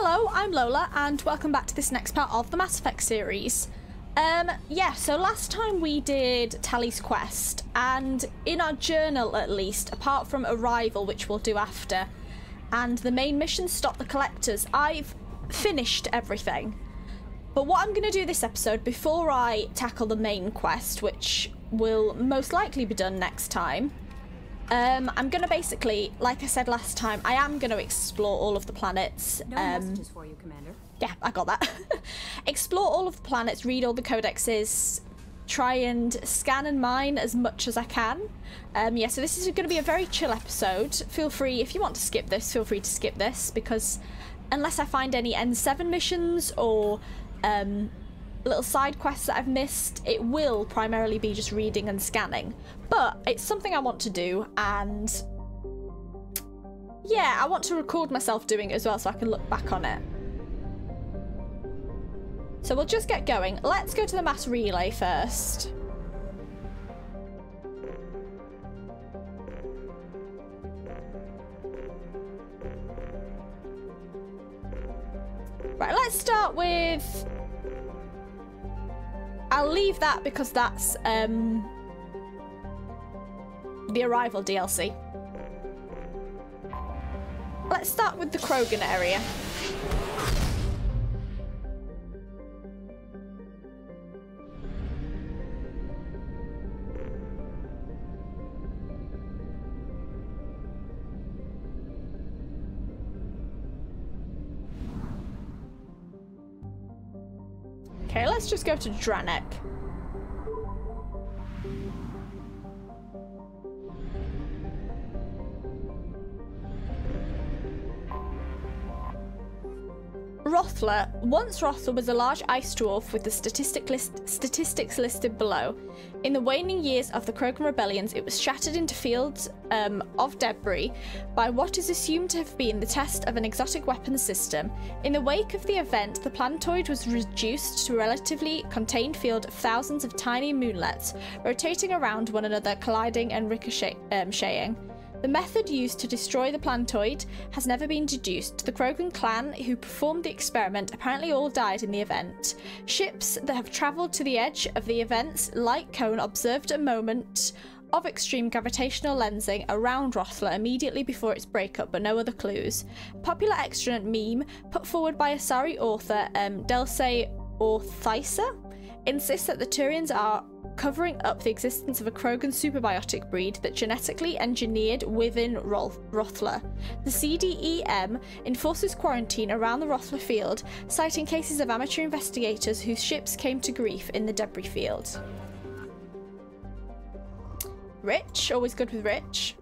Hello, I'm Lola, and welcome back to this next part of the Mass Effect series. Yeah, so last time we did Tally's quest, and in our journal at least, apart from Arrival, which we'll do after, and the main mission, Stop the Collectors, I've finished everything. But what I'm going to do this episode, before I tackle the main quest, which will most likely be done next time, I'm going to basically, like I said last time, I am going to explore all of the planets. No messages for you, Commander. Yeah, I got that. Explore all of the planets, read all the codexes, try and scan and mine as much as I can. Yeah, so this is going to be a very chill episode. Feel free, if you want to skip this, feel free to skip this, because unless I find any N7 missions or little side quests that I've missed, it will primarily be just reading and scanning. But it's something I want to do, and yeah, I want to record myself doing it as well so I can look back on it. So we'll just get going. Let's go to the mass relay first. Right, let's start with... I'll leave that because that's the Arrival DLC. Let's start with the Krogan area. Okay, let's just go to Dranek. Rothla. Once Rothla was a large ice dwarf with the statistics listed below. In the waning years of the Krogan rebellions, it was shattered into fields of debris by what is assumed to have been the test of an exotic weapons system. In the wake of the event, the planetoid was reduced to a relatively contained field of thousands of tiny moonlets, rotating around one another, colliding and ricocheting. The method used to destroy the planetoid has never been deduced. The Krogan clan who performed the experiment apparently all died in the event. Ships that have travelled to the edge of the event's light cone observed a moment of extreme gravitational lensing around Rothla immediately before its breakup, but no other clues. A popular extranet meme put forward by Asari author Delsey Orthicer insists that the Turians are covering up the existence of a Krogan superbiotic breed that genetically engineered within Rothla. The CDEM enforces quarantine around the Rothla field, citing cases of amateur investigators whose ships came to grief in the debris field. Rich, always good with Rich.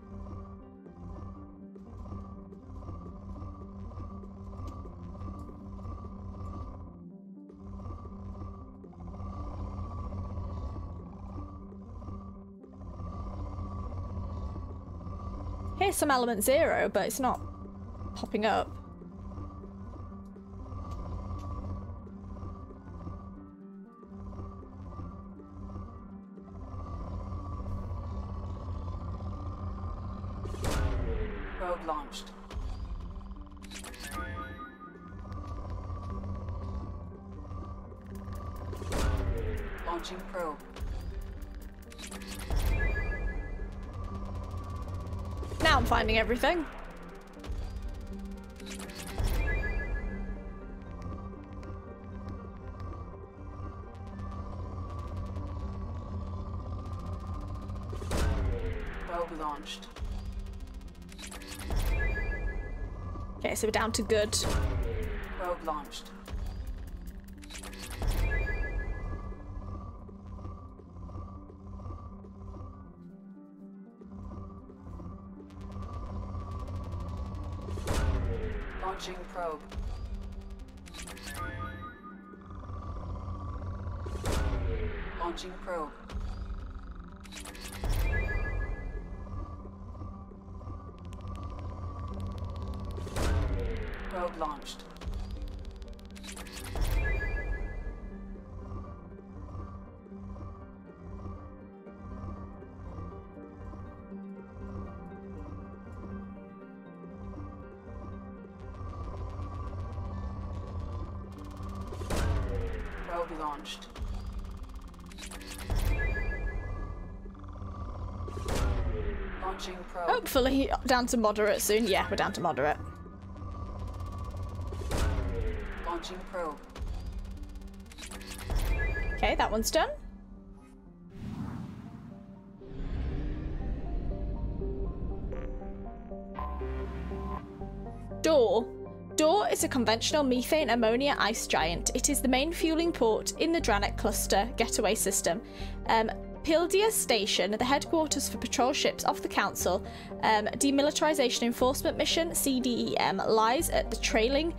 Here's some element 0, but it's not popping up. Probe launched. Launching probe. Now I'm finding everything. Probe launched. Okay, so we're down to good. Probe launched. Launching probe. Launching probe. Probe launched. Probe launched. Launching probe. Hopefully down to moderate soon. Yeah, we're down to moderate. Launching probe. Okay, that one's done. Door. Door is a conventional methane ammonia ice giant. It is the main fueling port in the Dranek cluster getaway system. Pildia Station, the headquarters for patrol ships of the Council, Demilitarization Enforcement Mission, CDEM, lies at the trailing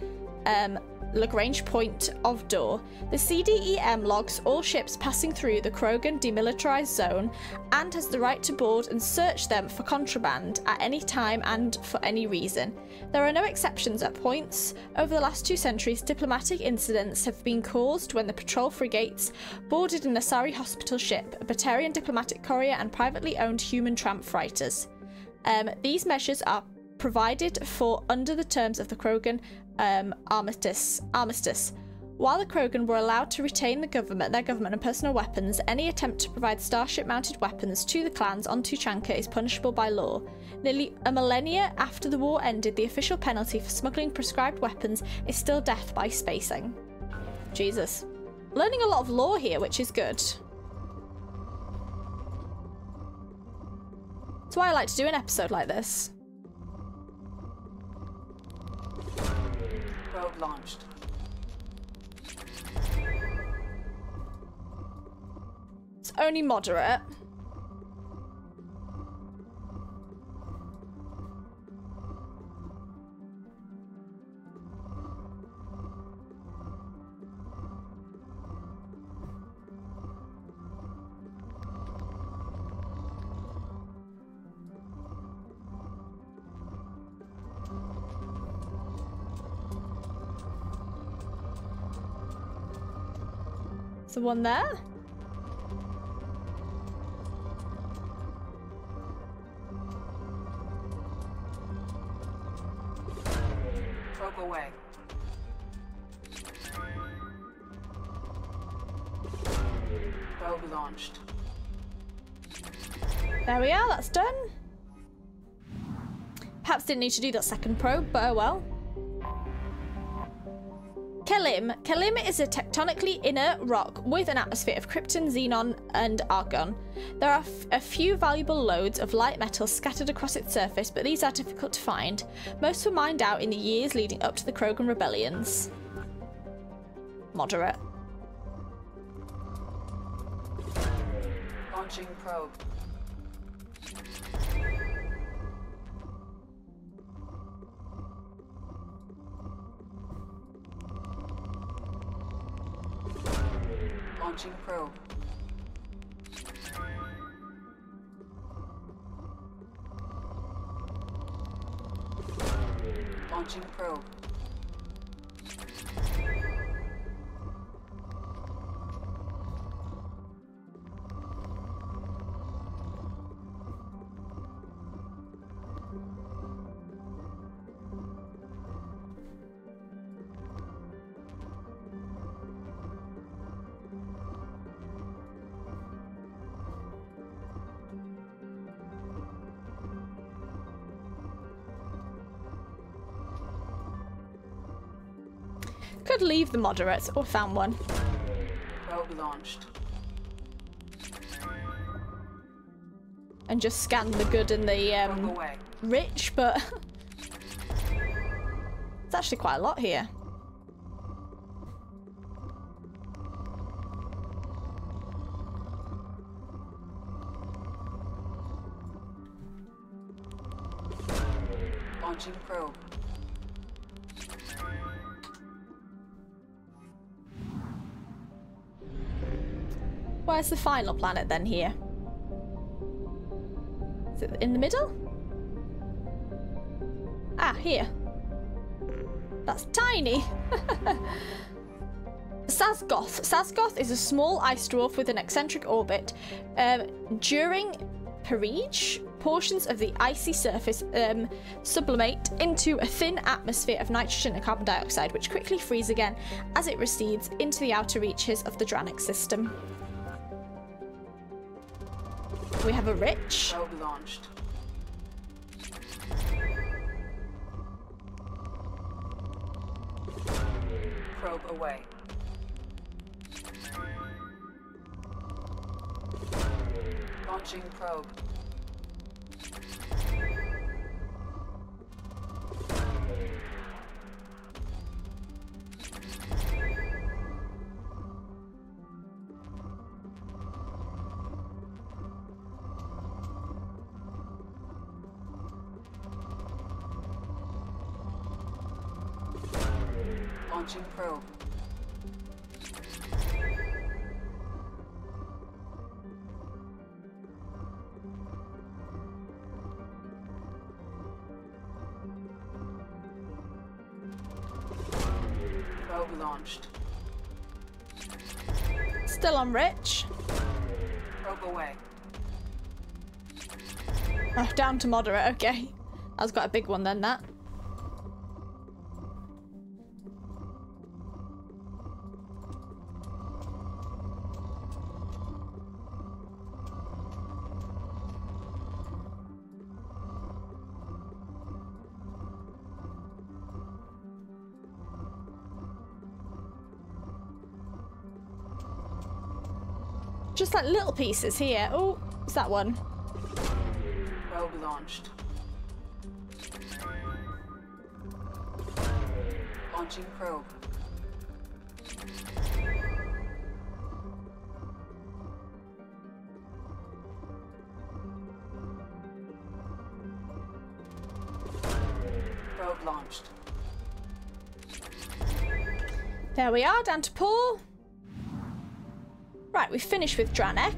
Lagrange point of Door. The CDEM logs all ships passing through the Krogan demilitarized zone and has the right to board and search them for contraband at any time and for any reason. There are no exceptions at points. Over the last 2 centuries, diplomatic incidents have been caused when the patrol frigates boarded an Asari hospital ship, a Batarian diplomatic courier, and privately owned human tramp freighters. These measures are provided for under the terms of the Krogan armistice. While the Krogan were allowed to retain their government and personal weapons, any attempt to provide starship-mounted weapons to the clans on Tuchanka is punishable by law. Nearly a millennia after the war ended, the official penalty for smuggling prescribed weapons is still death by spacing. Jesus. Learning a lot of lore here, which is good. That's why I like to do an episode like this. Probe launched. It's only moderate. Is there one there? Probe away. Probe launched. There we are, that's done. Perhaps didn't need to do that second probe, but oh well. Kelim. Kelim is a tectonically inert rock with an atmosphere of krypton, xenon, and argon. There are a few valuable lodes of light metal scattered across its surface, but these are difficult to find. Most were mined out in the years leading up to the Krogan rebellions. Moderate. Launching probe. Launching probe. Launching probe. Could leave the moderates. Oh, found one. Probe launched. And just scan the good and the Probe away. rich, but it's actually quite a lot here. Launching probe. Where's the final planet then here? Is it in the middle? Ah, here. That's tiny. Sazgoth. Sazgoth is a small ice dwarf with an eccentric orbit. During Perige, portions of the icy surface sublimate into a thin atmosphere of nitrogen and carbon dioxide, which quickly freeze again as it recedes into the outer reaches of the Dranik system. We have a Rich. Probe launched. Probe away. Launching probe. Launching probe. Probe launched. Still on Rich. Probe away. Oh, down to moderate, okay. That's got a big one then, that. Just like little pieces here. Oh, what's that one? Probe launched. Launching probe. Probe launched. There we are, down to Paul. Right, we've finished with Dranek.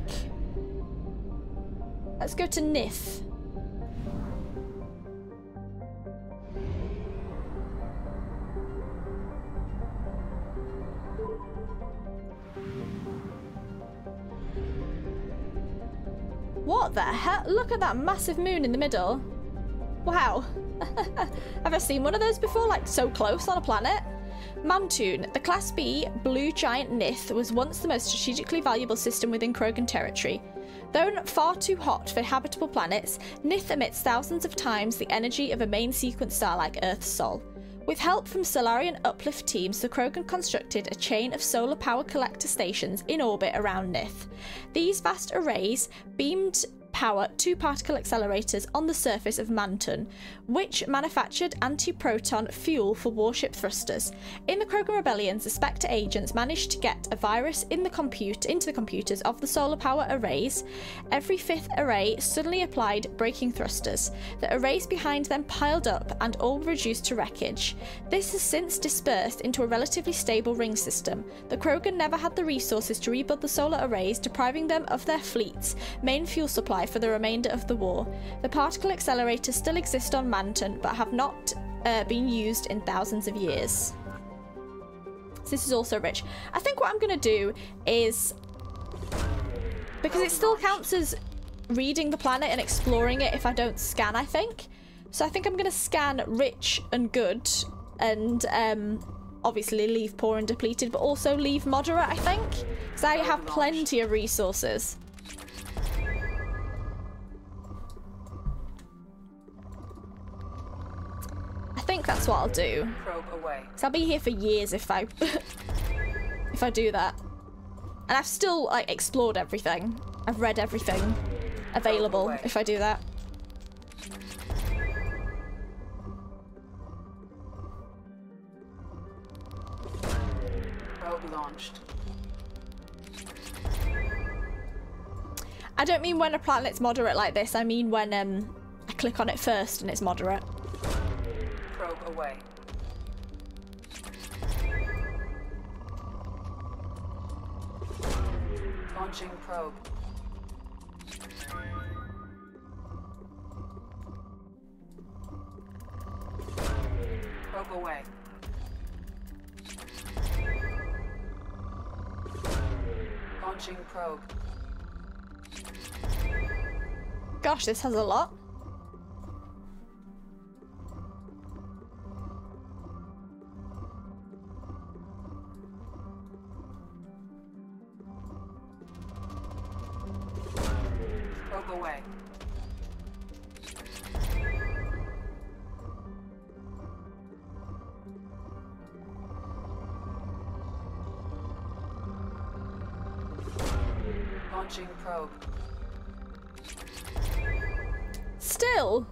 Let's go to Nith. What the hell? Look at that massive moon in the middle. Wow. Have I seen one of those before? Like so close on a planet? Mantoon, the Class B blue giant Nith, was once the most strategically valuable system within Krogan territory. Though far too hot for habitable planets, Nith emits thousands of times the energy of a main sequence star like Earth's Sol. With help from Solarian uplift teams, the Krogan constructed a chain of solar power collector stations in orbit around Nith. These vast arrays beamed power two particle accelerators on the surface of Manton, which manufactured anti-proton fuel for warship thrusters. In the Krogan rebellions, the Spectre agents managed to get a virus into the computers of the solar power arrays. Every fifth array suddenly applied braking thrusters. The arrays behind them piled up and all reduced to wreckage. This has since dispersed into a relatively stable ring system. The Krogan never had the resources to rebuild the solar arrays, depriving them of their fleet's main fuel supply for the remainder of the war. The particle accelerators still exist on Manton, but have not been used in thousands of years. So this is also Rich. I think what I'm going to do is, because it still counts as reading the planet and exploring it if I don't scan, I think. So I think I'm going to scan Rich and Good, and obviously leave Poor and Depleted, but also leave Moderate, I think, because I have plenty of resources. I think that's what I'll do. Probe away. So I'll be here for years if I if I do that. And I've still like explored everything. I've read everything available if I do that. Probe launched. I don't mean when a planet's moderate like this. I mean when I click on it first and it's moderate. Probe away. Launching probe. Probe away. Launching probe. Gosh, this has a lot. Probe away. Launching probe. Still,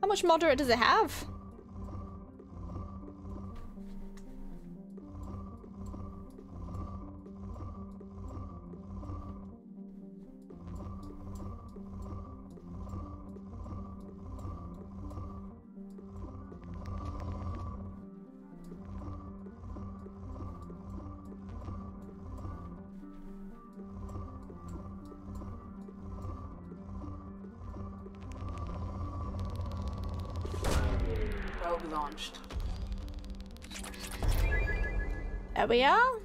how much moderate does it have? Probe launched. There we are.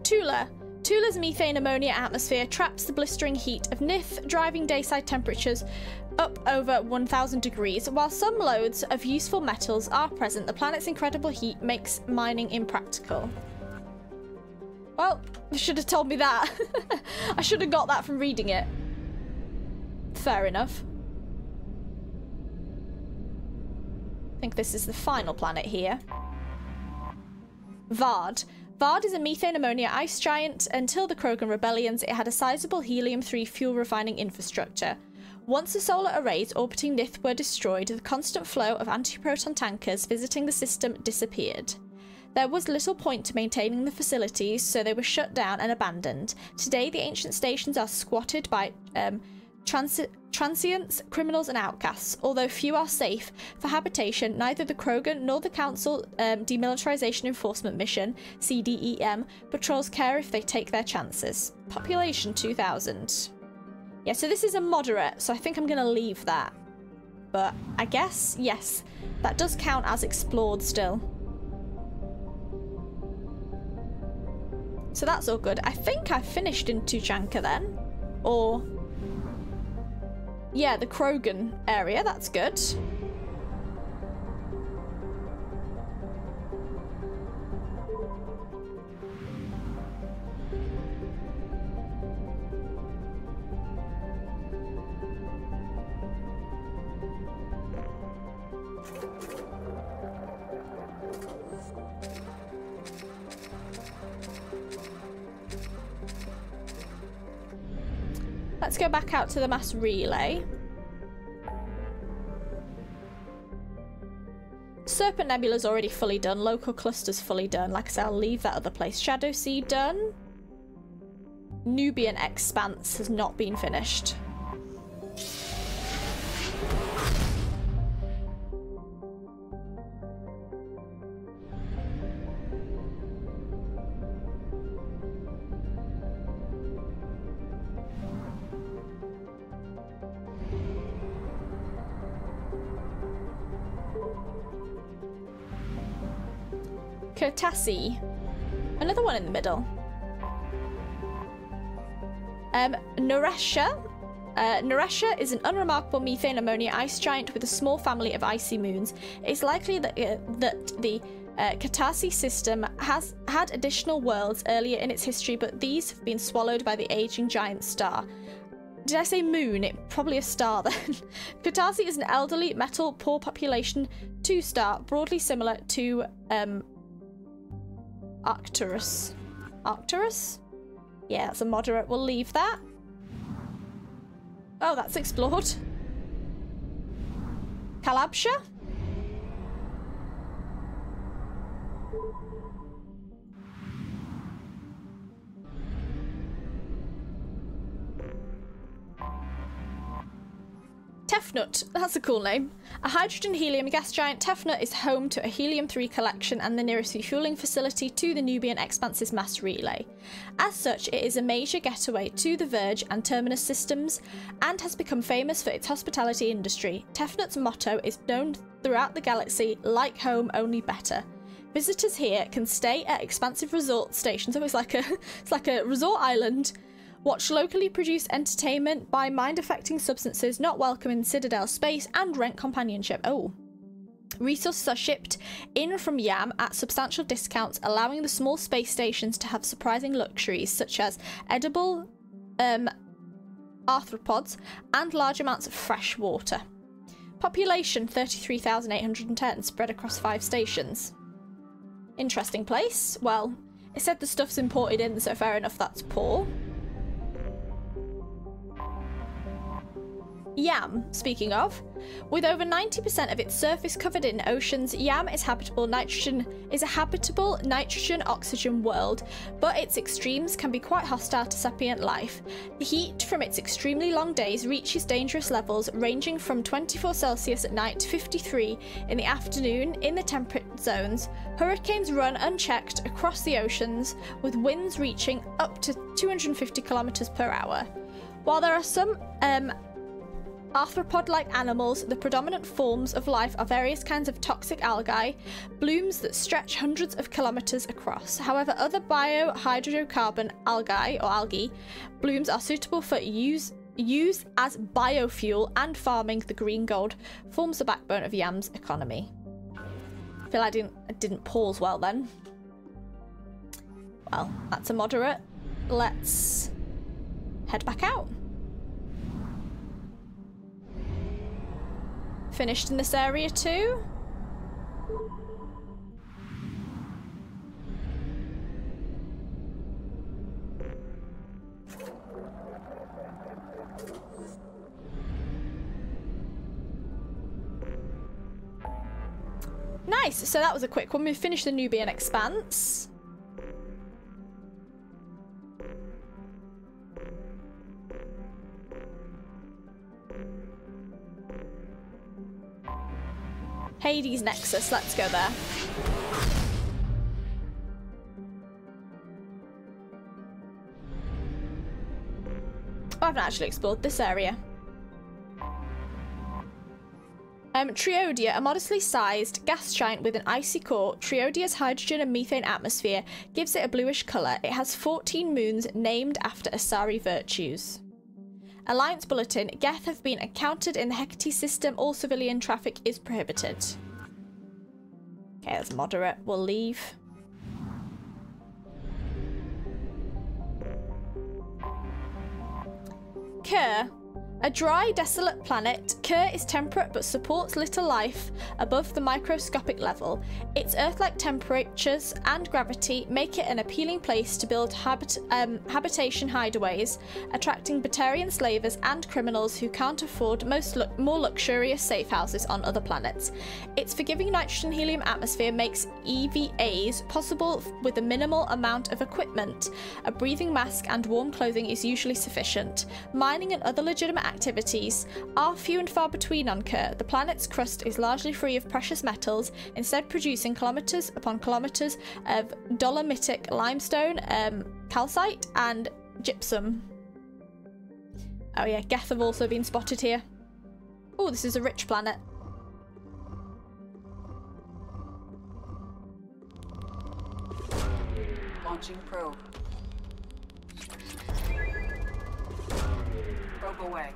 Tula. Tula's methane ammonia atmosphere traps the blistering heat of Nith, driving dayside temperatures up over 1,000 degrees. While some loads of useful metals are present, the planet's incredible heat makes mining impractical. Well, you should have told me that. I should have got that from reading it. Fair enough. I think this is the final planet here. Vard. Vard is a methane ammonia ice giant. Until the Krogan rebellions, it had a sizable helium-3 fuel refining infrastructure. Once the solar arrays orbiting Nith were destroyed, the constant flow of anti-proton tankers visiting the system disappeared. There was little point to maintaining the facilities, so they were shut down and abandoned. Today, the ancient stations are squatted by transients, criminals and outcasts. Although few are safe for habitation, neither the Krogan nor the Council Demilitarization Enforcement Mission, CDEM, patrols care if they take their chances. Population 2,000. Yeah, so this is a moderate, so I think I'm going to leave that. But I guess, yes, that does count as explored still. So that's all good. I think I finished in Tuchanka then. Or... yeah, the Krogan area. That's good. Let's go back out to the mass relay. Serpent Nebula's already fully done. Local cluster's fully done. Like I said, I'll leave that other place. Shadow Sea done. Nubian Expanse has not been finished. Kotassi. Another one in the middle. Naresha. Naresha is an unremarkable methane ammonia ice giant with a small family of icy moons. It's likely that the Kotassi system has had additional worlds earlier in its history, but these have been swallowed by the aging giant star. Did I say moon? It's probably a star then. Kotassi is an elderly, metal, poor population 2-star, broadly similar to Arcturus. Arcturus? Yeah, that's a moderate. We'll leave that. Oh, that's explored. Kalabsha? Tefnut, that's a cool name. A hydrogen-helium gas giant, Tefnut is home to a helium-3 collection and the nearest refueling facility to the Nubian Expanse's mass relay. As such, it is a major getaway to the Verge and Terminus systems and has become famous for its hospitality industry. Tefnut's motto is known throughout the galaxy, like home, only better. Visitors here can stay at expansive resort stations. Oh, it's like a resort island. Watch locally produced entertainment, buy mind-affecting substances not welcome in Citadel space, and rent companionship. Oh. Resources are shipped in from Yam at substantial discounts, allowing the small space stations to have surprising luxuries such as edible arthropods and large amounts of fresh water. Population 33,810, spread across 5 stations. Interesting place. Well, it said the stuff's imported in, so fair enough, that's poor. Yam, speaking of, with over 90% of its surface covered in oceans, Yam is a habitable nitrogen-oxygen world, but its extremes can be quite hostile to sapient life. The heat from its extremely long days reaches dangerous levels, ranging from 24 Celsius at night to 53 in the afternoon in the temperate zones. Hurricanes run unchecked across the oceans, with winds reaching up to 250 kilometers per hour. While there are some arthropod-like animals, the predominant forms of life are various kinds of toxic algae, blooms that stretch hundreds of kilometers across. However, other biohydrocarbon algae blooms are suitable for use as biofuel and farming. The green gold forms the backbone of Yam's economy. I feel I didn't pause well then. Well, that's a moderate. Let's head back out. Finished in this area too. Nice, so that was a quick one. We finished the Nubian Expanse. Hades Nexus, let's go there. Oh, I haven't actually explored this area. Triodia, a modestly sized gas giant with an icy core. Triodia's hydrogen and methane atmosphere gives it a bluish colour. It has 14 moons named after Asari virtues. Alliance Bulletin. Geth have been encountered in the Hecate system. All civilian traffic is prohibited. Okay, that's moderate. We'll leave. Kerr. A dry, desolate planet, Kerr is temperate but supports little life above the microscopic level. Its Earth-like temperatures and gravity make it an appealing place to build habitation hideaways, attracting Batarian slavers and criminals who can't afford more luxurious safe houses on other planets. Its forgiving nitrogen-helium atmosphere makes EVAs possible with a minimal amount of equipment. A breathing mask and warm clothing is usually sufficient. Mining and other legitimate activities are few and far between on Kerr. The planet's crust is largely free of precious metals, instead producing kilometers upon kilometers of dolomitic limestone, calcite, and gypsum. Oh yeah, Geth have also been spotted here. Oh, this is a rich planet. Launching probe. Probe away.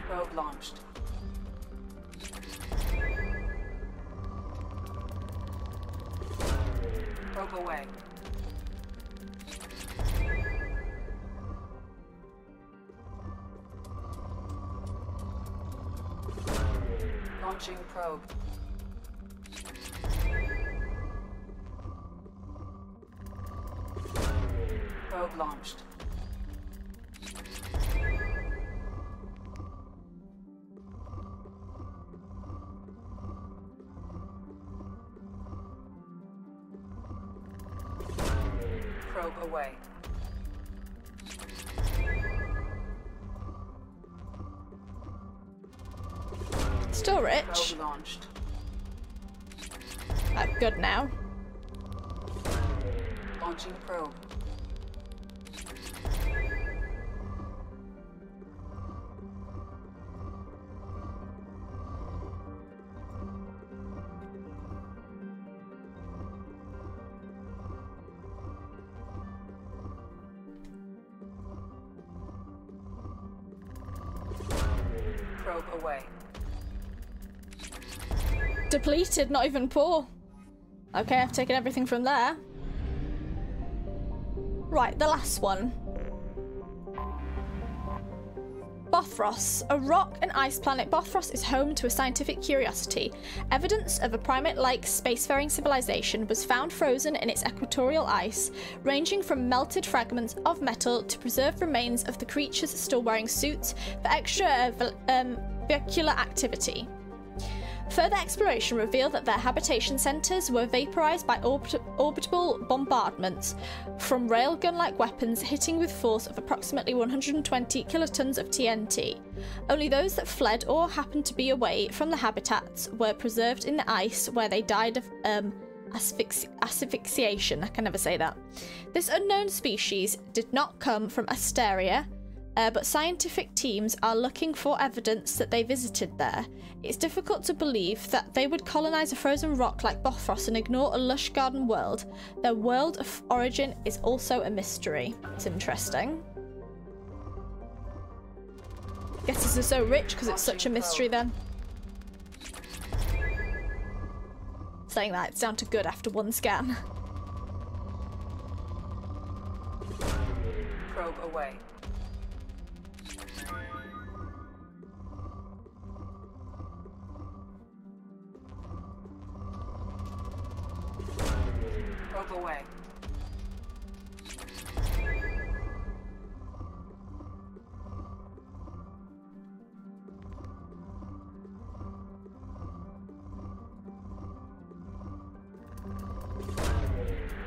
Probe launched. Probe away. Launching probe. Probe launched. Probe away. Still rich. Probe launched. Good now. Launching probe. Probe away. Depleted, not even poor. Okay, I've taken everything from there. Right, the last one. Bothros. A rock and ice planet, Bothros is home to a scientific curiosity. Evidence of a primate-like spacefaring civilization was found frozen in its equatorial ice, ranging from melted fragments of metal to preserved remains of the creatures still wearing suits for extravehicular activity. Further exploration revealed that their habitation centres were vaporised by orbital bombardments from railgun-like weapons hitting with force of approximately 120 kilotons of TNT. Only those that fled or happened to be away from the habitats were preserved in the ice, where they died of asphyxiation. I can never say that. This unknown species did not come from Asteria, but scientific teams are looking for evidence that they visited there. It's difficult to believe that they would colonise a frozen rock like Bothros and ignore a lush garden world. Their world of origin is also a mystery. It's interesting. Guess this is so rich because it's such a mystery then. Saying that, it's down to good after one scan. Probe away. Probe away.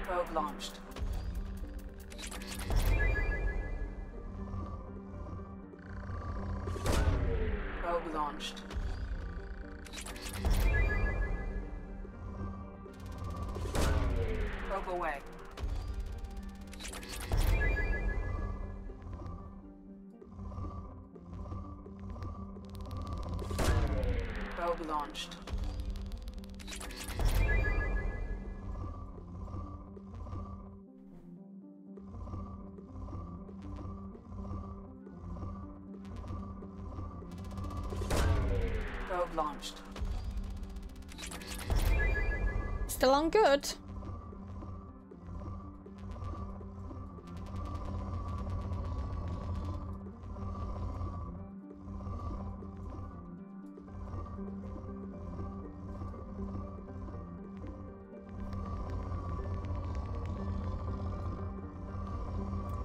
Probe launched. Probe launched. Probe away. Probe launched. Probe launched. Still on good.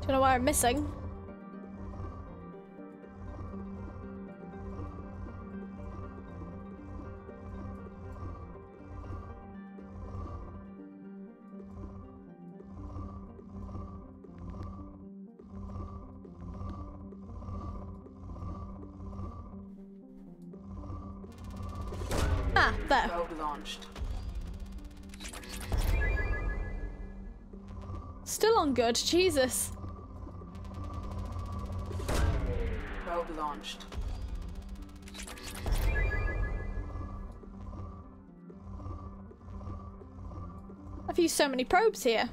Don't know why I'm missing. Ah, there. Probe launched. Still on good, Jesus. Probe launched. I've used so many probes here.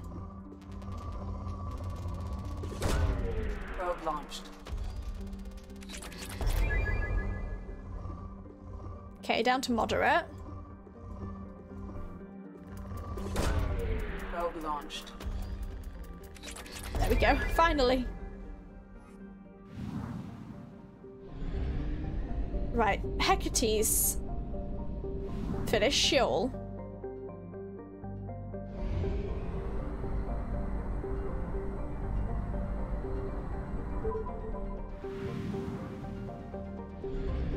Probe launched. Okay, down to moderate. Probe launched. There we go, finally. Right, Hecate's finished. Sheol.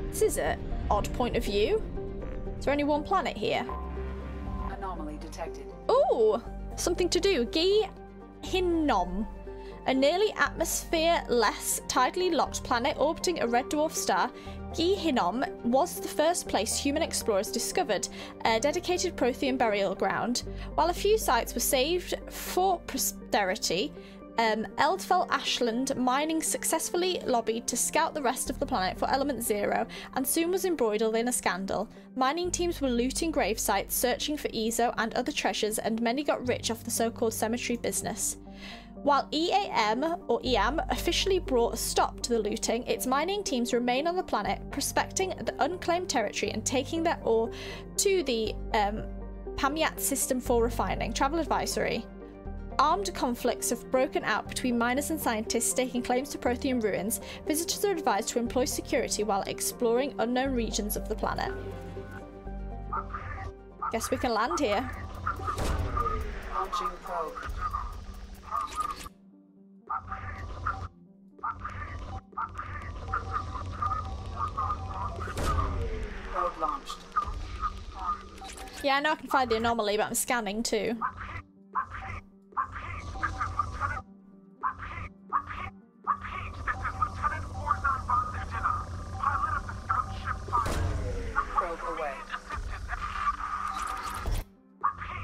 This is an odd point of view. Is there only one planet here? Anomaly detected. Ooh, something to do. Gi Hinnom. A nearly atmosphere-less, tidally locked planet orbiting a red dwarf star, Gehinnom was the first place human explorers discovered a dedicated Prothean burial ground. While a few sites were saved for posterity, Eldfell Ashland Mining successfully lobbied to scout the rest of the planet for Element Zero and soon was embroiled in a scandal. Mining teams were looting grave sites, searching for Ezo and other treasures, and many got rich off the so-called cemetery business. While EAM officially brought a stop to the looting, its mining teams remain on the planet, prospecting the unclaimed territory and taking their ore to the Pamiat system for refining. Travel advisory. Armed conflicts have broken out between miners and scientists staking claims to Prothean ruins. Visitors are advised to employ security while exploring unknown regions of the planet. Guess we can land here. Launching probe. Probe launched. Yeah, I know I can find the anomaly, but I'm scanning too.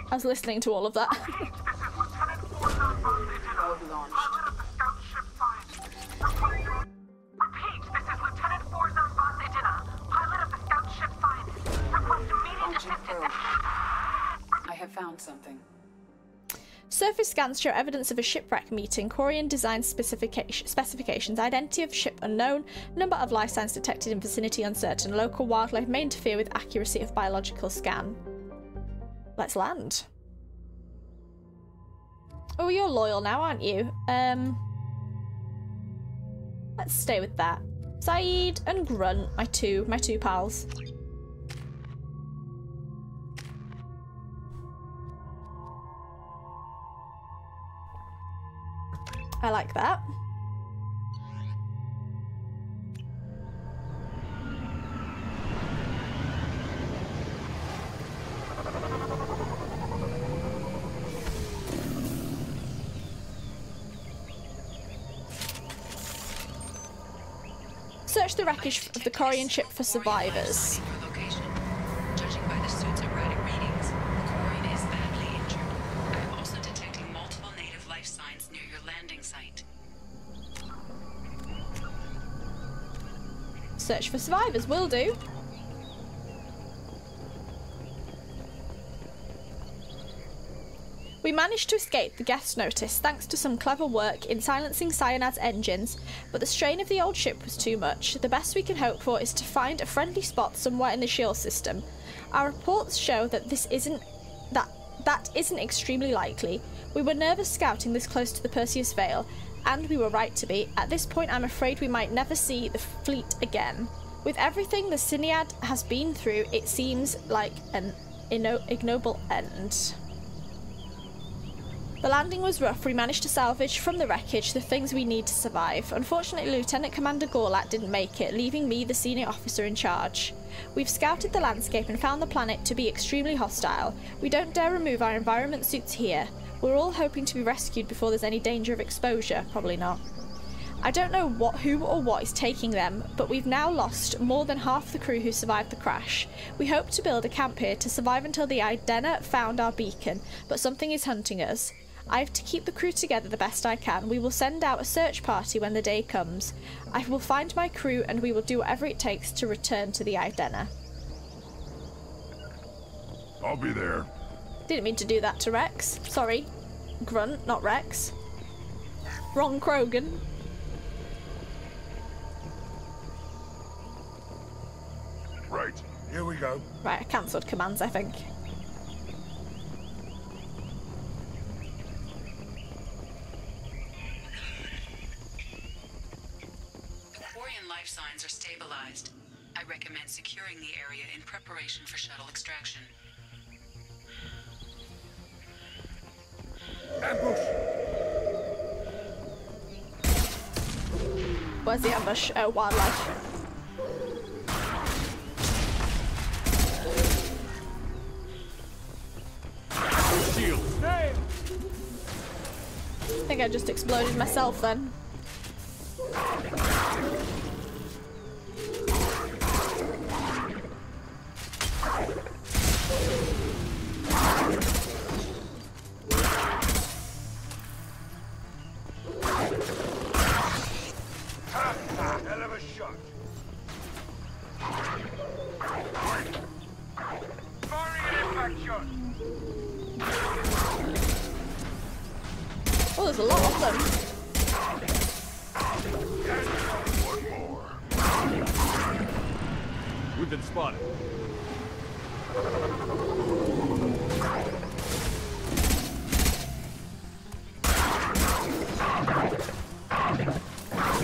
I was listening to all of that. I have found something. Surface scans show evidence of a shipwreck meeting. Quarian design specifications. Identity of ship unknown. Number of life signs detected in vicinity uncertain. Local wildlife may interfere with accuracy of biological scan. Let's land. Oh, you're loyal now, aren't you? Let's stay with that. Saeed and Grunt, my two pals. I like that. Search the wreckage of the Quarian ship for survivors. Judging by the suit's erratic readings, the Quarian is badly injured. I am also detecting multiple native life signs near your landing site. Search for survivors, will do. We managed to escape the guest notice thanks to some clever work in silencing Cyanad's engines, but the strain of the old ship was too much. The best we can hope for is to find a friendly spot somewhere in the shield system. Our reports show that that isn't extremely likely. We were nervous scouting this close to the Perseus Veil, and we were right to be. At this point, I'm afraid we might never see the fleet again. With everything the Syniad has been through, it seems like an ignoble end. The landing was rough. We managed to salvage from the wreckage the things we need to survive. Unfortunately, Lieutenant Commander Gorlat didn't make it, leaving me the senior officer in charge. We've scouted the landscape and found the planet to be extremely hostile. We don't dare remove our environment suits here. We're all hoping to be rescued before there's any danger of exposure. Probably not. I don't know who or what is taking them, but we've now lost more than half the crew who survived the crash. We hope to build a camp here to survive until the Idena found our beacon, but something is hunting us. I have to keep the crew together the best I can. We will send out a search party when the day comes. I will find my crew and we will do whatever it takes to return to the Idena. I'll be there. Didn't mean to do that to Rex. Sorry. Grunt, not Rex. Wrong Krogan. Right, here we go. Right, I cancelled commands, I think. Life signs are stabilized. I recommend securing the area in preparation for shuttle extraction. Ambush! Where's the ambush? Oh, wildlife. Shield! Hey! I think I just exploded myself then. Hell of a shot. Firing an impact shot. Oh, there's a lot of them. One more. We've been spotted.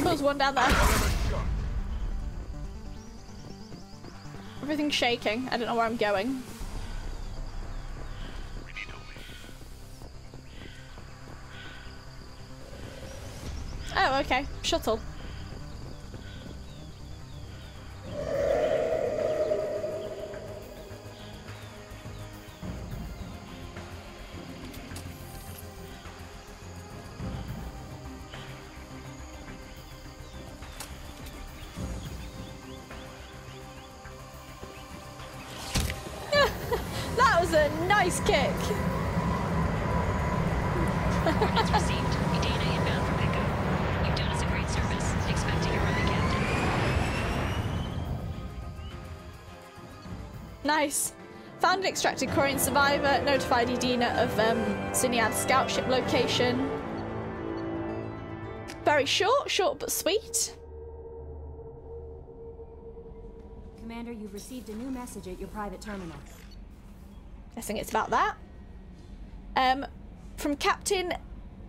There's one down there. Everything's shaking. I don't know where I'm going. Oh, okay. Shuttle. That was a nice kick. Coordinates received. Edina inbound from Echo. You've done us a great service. Expect to hear from the captain. Nice. Found and extracted Quarian survivor. Notified Edina of Syniad scout ship location. Very short but sweet. Commander, you've received a new message at your private terminal. Guessing it's about that. From Captain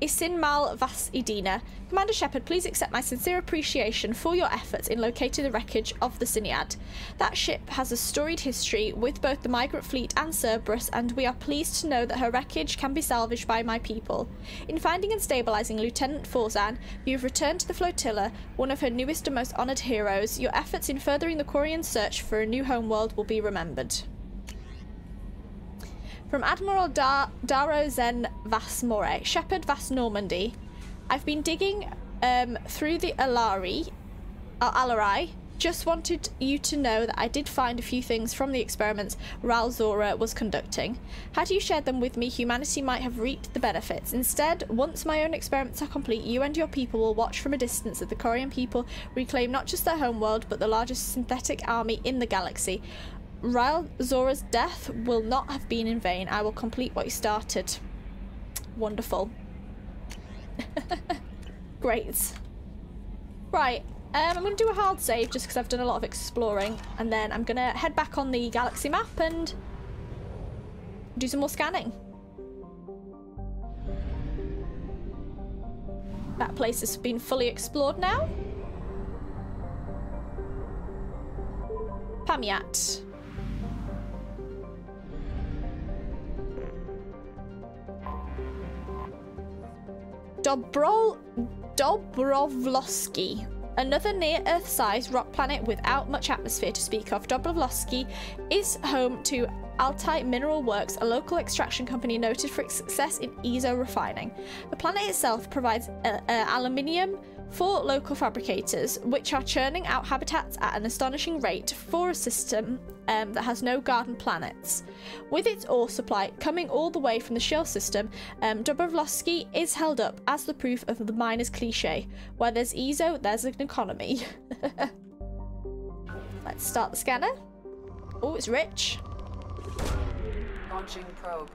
Isinmal Vas Edina. Commander Shepard, please accept my sincere appreciation for your efforts in locating the wreckage of the Syniad. That ship has a storied history with both the migrant fleet and Cerberus, and we are pleased to know that her wreckage can be salvaged by my people. In finding and stabilizing Lieutenant Forzan, you have returned to the flotilla, one of her newest and most honored heroes. Your efforts in furthering the Quarian search for a new homeworld will be remembered. From Admiral Daro Zen Vas Moray, Shepard Vas Normandy. I've been digging through the Alarai. Just wanted you to know that I did find a few things from the experiments Ral Zora was conducting. Had you shared them with me, humanity might have reaped the benefits. Instead, once my own experiments are complete, you and your people will watch from a distance as the Quarian people reclaim not just their homeworld, but the largest synthetic army in the galaxy. Ral Zora's death will not have been in vain. I will complete what you started. Wonderful. Great. Right, I'm going to do a hard save just because I've done a lot of exploring, and then I'm going to head back on the galaxy map and do some more scanning. That place has been fully explored now. Pamiat. Dobrovlovsky, another near-Earth-sized rock planet without much atmosphere to speak of. Dobrovlovsky is home to Altai Mineral Works, a local extraction company noted for its success in ESO refining. The planet itself provides aluminium for local fabricators, which are churning out habitats at an astonishing rate for a system that has no garden planets. With its ore supply coming all the way from the Shell system, Dobrovlovsky is held up as the proof of the miner's cliche. Where there's ESO, there's an economy. Let's start the scanner. Oh, it's rich. Launching probe.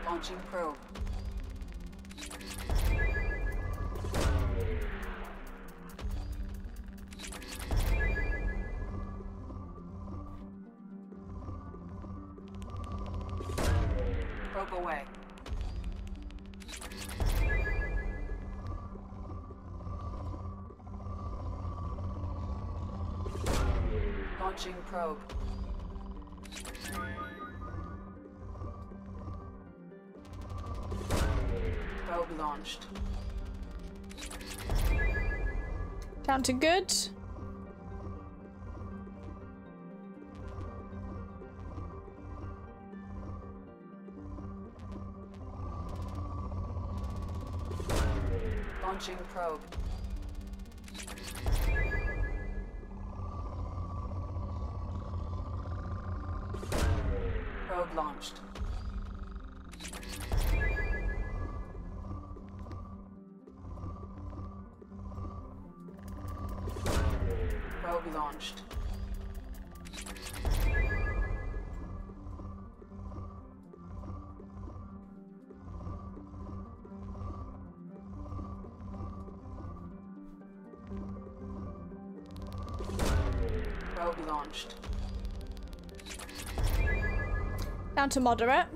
Launching probe. Probe away. Launching probe. Probe launched. Down to good. Launching probe. Probe launched. Probe launched. Probe launched. Down to moderate.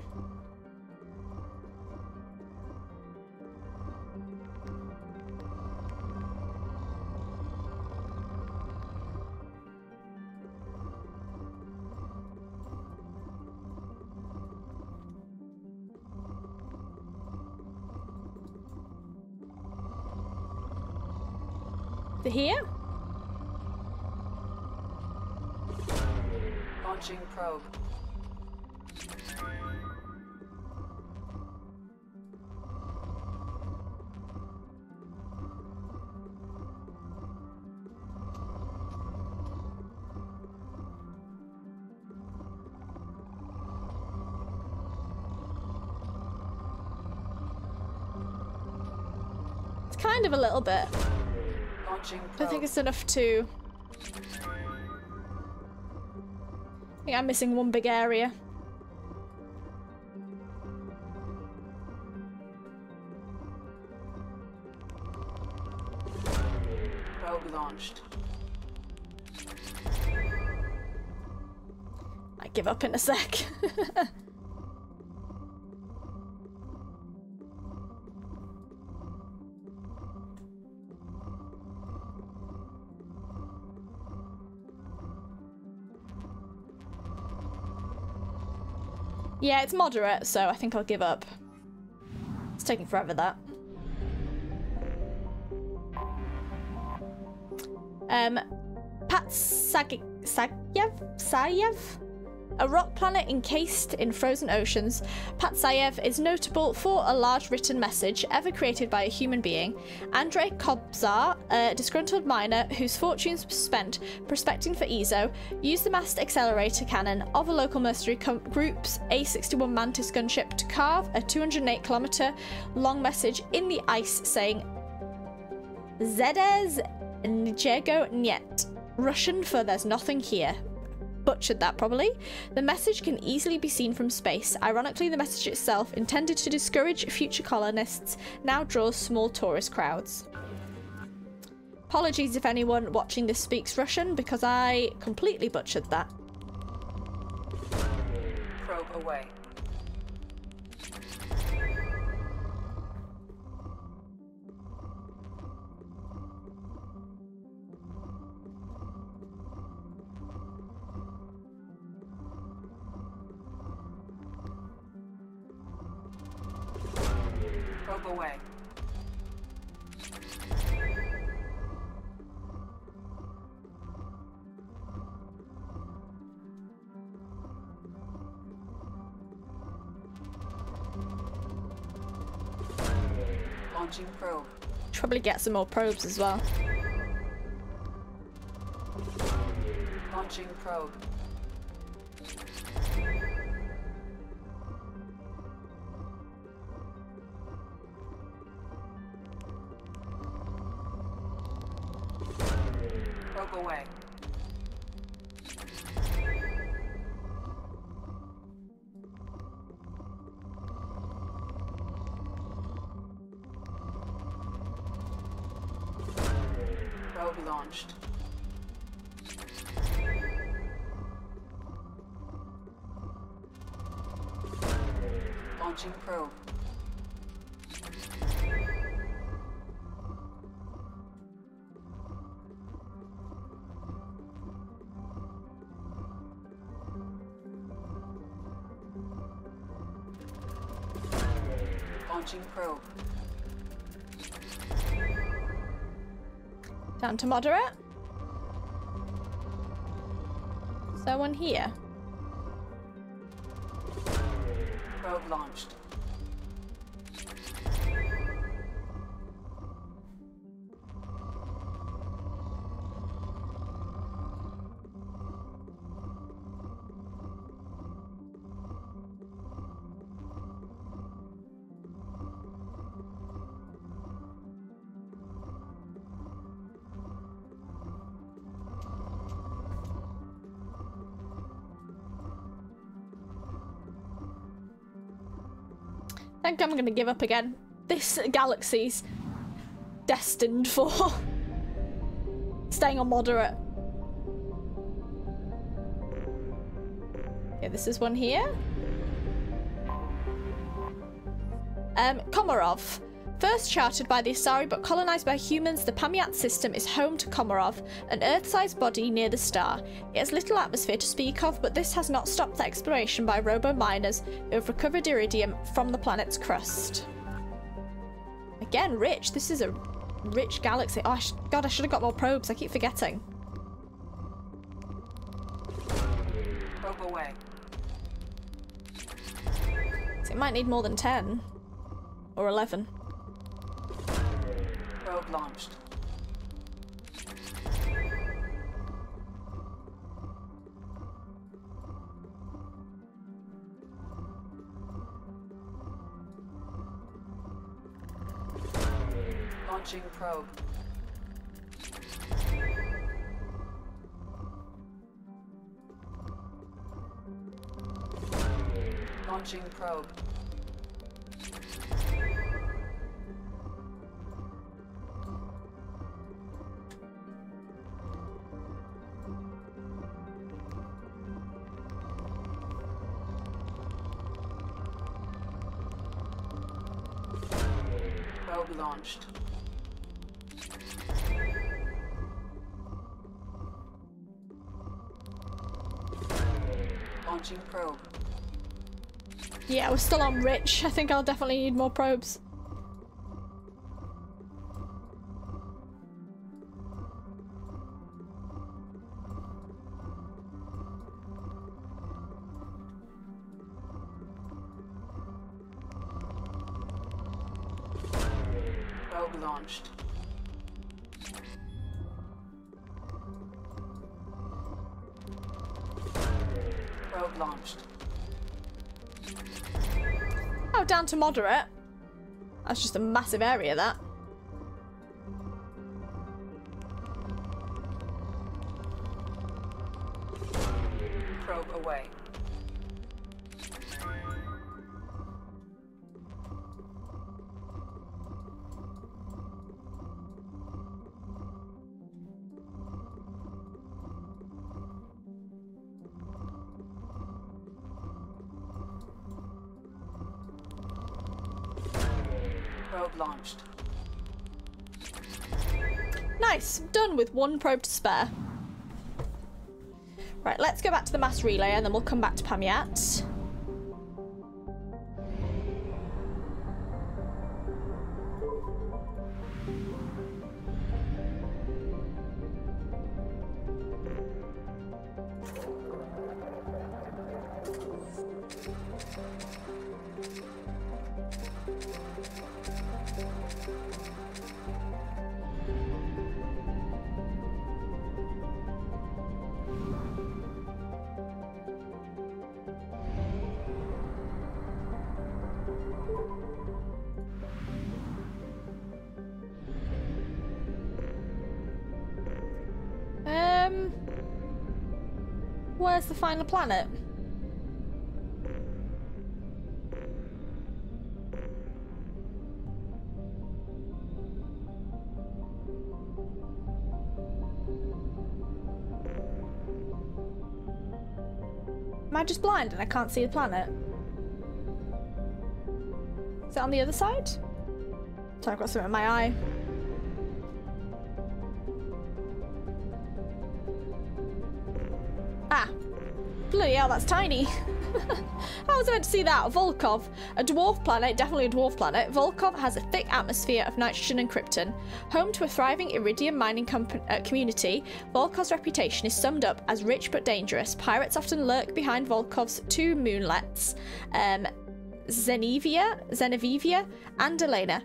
To here? Launching probe. It's kind of a little bit. Launching I probe. think it's enough to... I think I'm missing one big area. Probe launched. I give up in a sec. Yeah, it's moderate, so I think I'll give up. It's taking forever, that. Patsayev? A rock planet encased in frozen oceans, Patsayev is notable for a large written message ever created by a human being. Andrei Kobzar, a disgruntled miner whose fortunes were spent prospecting for Ezo, used the massed accelerator cannon of a local mercenary group's A-61 Mantis gunship to carve a 208-kilometer long message in the ice saying, Zedez Nichego Niet, Russian for there's nothing here. Butchered that probably. The message can easily be seen from space. Ironically, the message itself, intended to discourage future colonists, now draws small tourist crowds. Apologies if anyone watching this speaks Russian, because I completely butchered that. Probe away. Probe away. Launching probe. Should probably get some more probes as well. Launching probe. Probe away. Probe launched. Launching probe. Launching probe. Down to moderate. So one here. Probe launched. I think I'm gonna give up again. This galaxy's destined for staying on moderate. Okay, this is one here. Komarov. First charted by the Asari but colonized by humans, the Pamiat system is home to Komarov, an Earth-sized body near the star. It has little atmosphere to speak of, but this has not stopped the exploration by robo-miners who have recovered iridium from the planet's crust. Again, rich. This is a rich galaxy. Oh, God, I should have got more probes. I keep forgetting. Probe away. So it might need more than 10. Or 11. Probe launched. Launching probe. Launching probe. Probe launched. Launching probe. Yeah, we're still on rich. I think I'll definitely need more probes. Probe launched. Probe launched. Oh, down to moderate. That's just a massive area, that. Probe away. Probe launched. Nice. Done with one probe to spare. Right, let's go back to the mass relay and then we'll come back to Pamiat. Where's the final planet? Am I just blind and I can't see the planet? Is it on the other side? So I've got something in my eye. Ah. Bloody hell, that's tiny. How was I meant to see that? Volkov. A dwarf planet, definitely a dwarf planet. Volkov has a thick atmosphere of nitrogen and krypton. Home to a thriving iridium mining community, Volkov's reputation is summed up as rich but dangerous. Pirates often lurk behind Volkov's two moonlets, Zenevivia and Elena.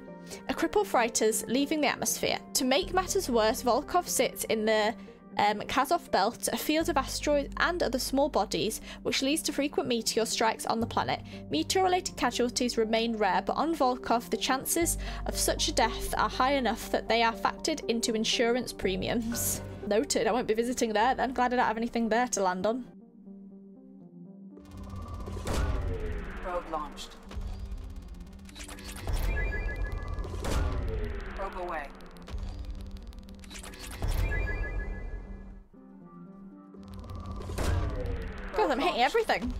A cripple frighters leaving the atmosphere. To make matters worse, Volkov sits in the Kazov Belt, a field of asteroids and other small bodies, which leads to frequent meteor strikes on the planet. Meteor-related casualties remain rare, but on Volkov, the chances of such a death are high enough that they are factored into insurance premiums. Noted. I won't be visiting there then. Glad I don't have anything there to land on. Probe launched. Probe away. God, I'm hitting everything.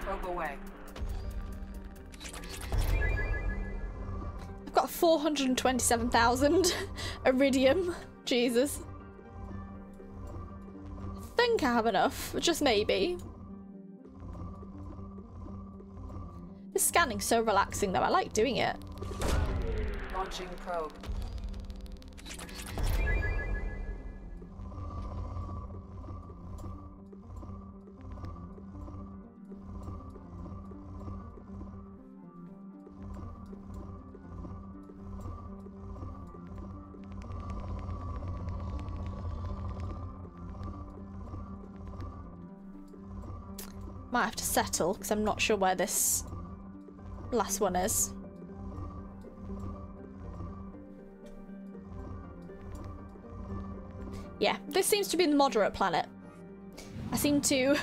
Probe away. I've got 427,000 iridium. Jesus. I think I have enough, just maybe. This scanning's so relaxing though, I like doing it. Launching probe. Might have to settle because I'm not sure where this last one is. Yeah, this seems to be the moderate planet. I seem to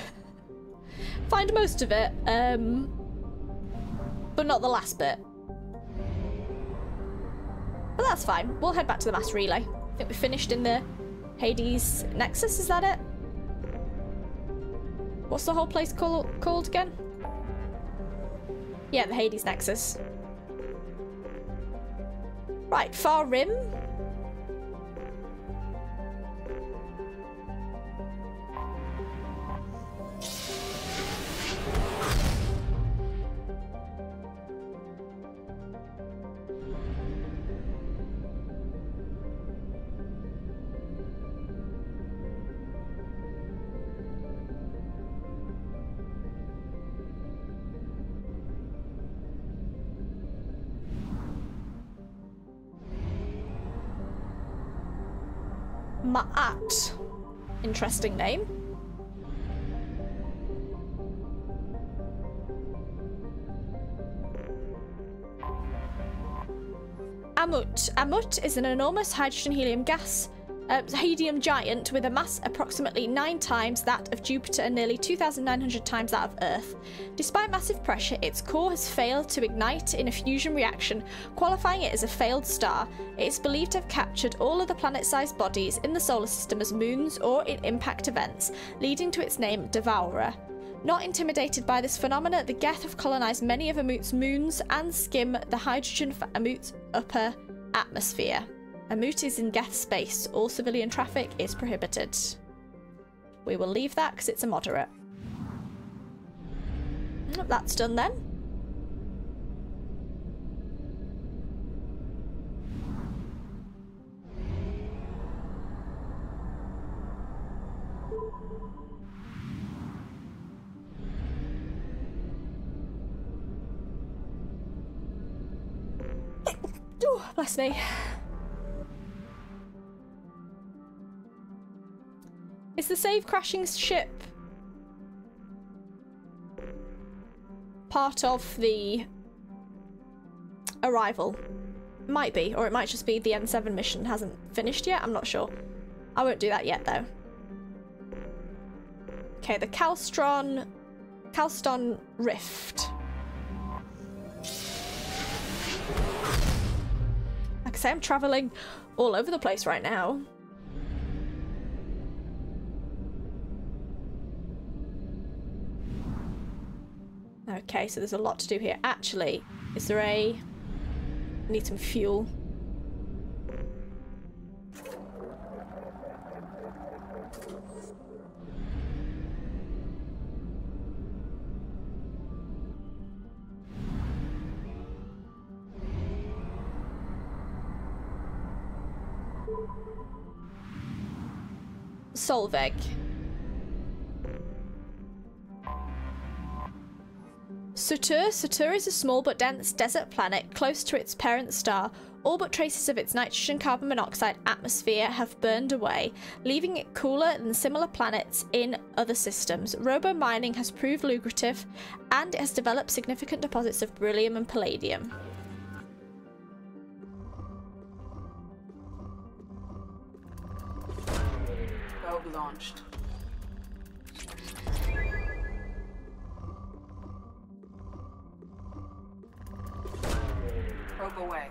find most of it, but not the last bit. But that's fine. We'll head back to the mass relay. I think we finished in the Hades Nexus, is that it? What's the whole place called again? Yeah, the Hades Nexus. Right, Far Rim. Ma'at. Interesting name. Amut. Amut is an enormous hydrogen-helium gas helium giant with a mass approximately 9 times that of Jupiter and nearly 2,900 times that of Earth. Despite massive pressure, its core has failed to ignite in a fusion reaction, qualifying it as a failed star. It is believed to have captured all of the planet-sized bodies in the solar system as moons or in impact events, leading to its name Devourer. Not intimidated by this phenomena, the Geth have colonized many of Amut's moons and skim the hydrogen for Amut's upper atmosphere. Amut is in Geth space. All civilian traffic is prohibited. We will leave that because it's a moderate. That's done then. Oh, bless me. Is the save crashing ship part of the arrival? Might be, or it might just be the N7 mission hasn't finished yet. I'm not sure. I won't do that yet though. Okay, the Calston Rift. Like I say, I'm traveling all over the place right now. Okay, so there's a lot to do here. Actually, is there a... I need some fuel. Solveig. Sutur is a small but dense desert planet close to its parent star. All but traces of its nitrogen carbon monoxide atmosphere have burned away, leaving it cooler than similar planets in other systems. Robo-mining has proved lucrative, and it has developed significant deposits of beryllium and palladium. Probe launched. Probe away.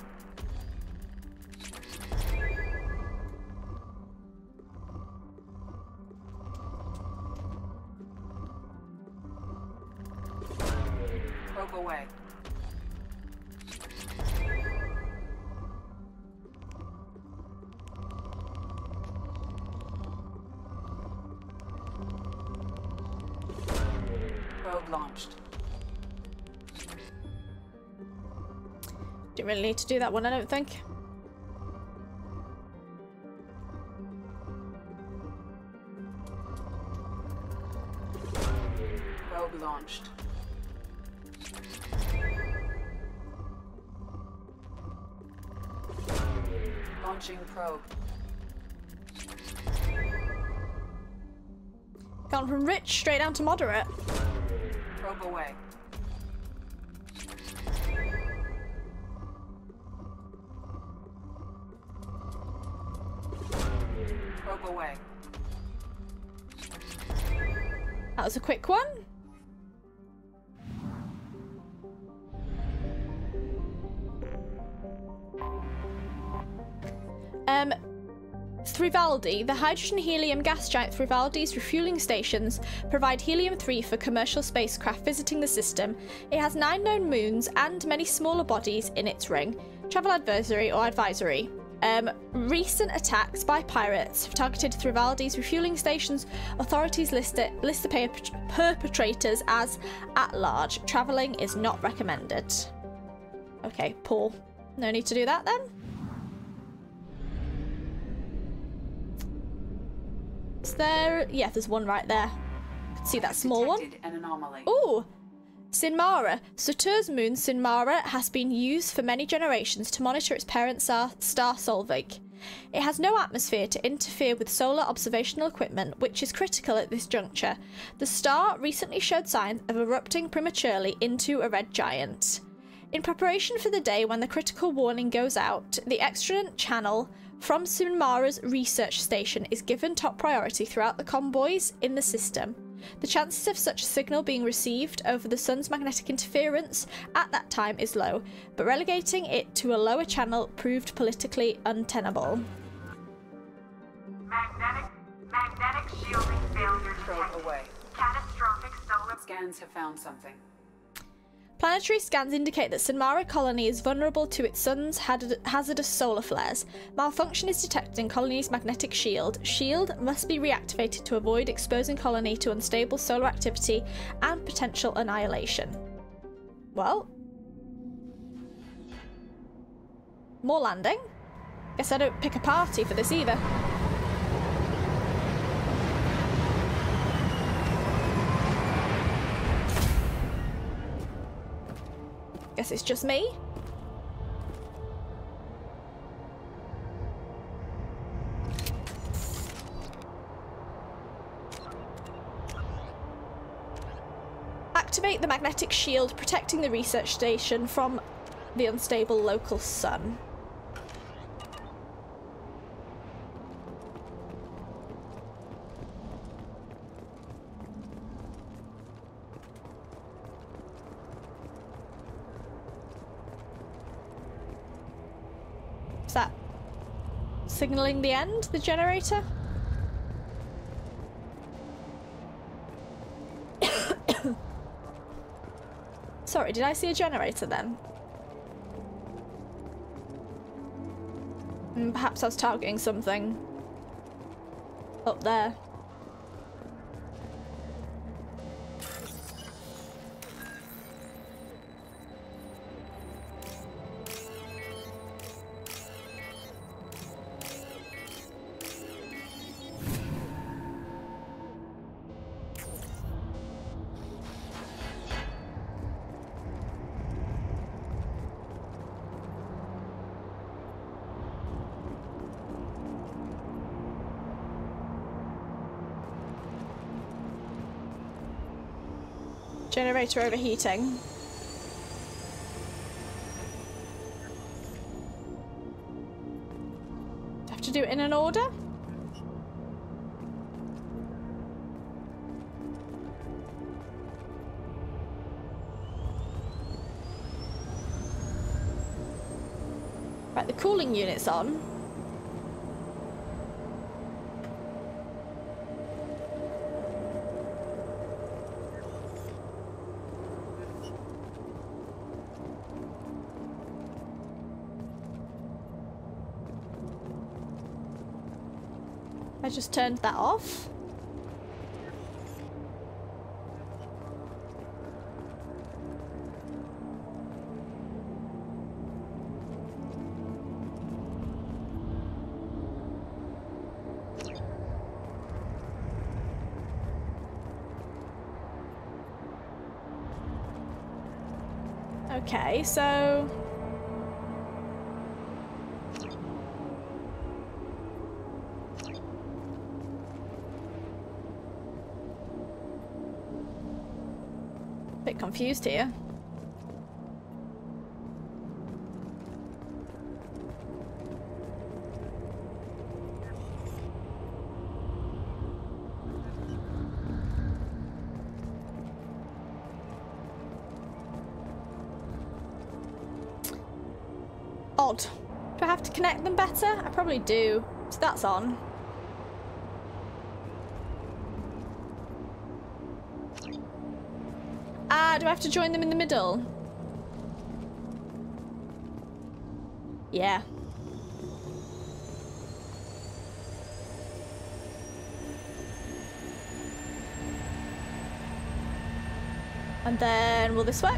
Probe away. Probe launched. Didn't really need to do that one, I don't think. Probe launched. Launching probe. Gone from rich straight down to moderate. Probe away. Probe away. That was a quick one. Thrivaldi. The hydrogen-helium gas giant Thrivaldi's refueling stations provide helium-3 for commercial spacecraft visiting the system. It has 9 known moons and many smaller bodies in its ring. Travel advisory or advisory. Recent attacks by pirates have targeted Thrivaldi's refueling stations. Authorities list the perpetrators as at large. Travelling is not recommended. Okay, Paul. No need to do that then. Is there? Yeah, there's one right there. See that small one? Detected an anomaly. Ooh! Sinmara. Satur's moon Sinmara has been used for many generations to monitor its parent star Solveig. It has no atmosphere to interfere with solar observational equipment, which is critical at this juncture. The star recently showed signs of erupting prematurely into a red giant. In preparation for the day when the critical warning goes out, the extranet channel from Sinmara's research station is given top priority throughout the convoys in the system. The chances of such a signal being received over the sun's magnetic interference at that time is low, but relegating it to a lower channel proved politically untenable. Magnetic shielding failure Probe detected. away. Catastrophic solar... Scans have found something. Planetary scans indicate that Sinmara colony is vulnerable to its sun's hazardous solar flares. Malfunction is detected in colony's magnetic shield. Shield must be reactivated to avoid exposing colony to unstable solar activity and potential annihilation. Well, more landing. Guess I don't pick a party for this either. Guess it's just me. Activate the magnetic shield protecting the research station from the unstable local sun. Is that signaling the end, the generator? Sorry, did I see a generator then? Perhaps I was targeting something up there. Generator overheating. Do I have to do it in an order? the cooling units on. I just turned that off. Okay, so bit confused here. Odd. Do I have to connect them better? I probably do. So that's on. Ah, do I have to join them in the middle? Yeah. And then, will this work?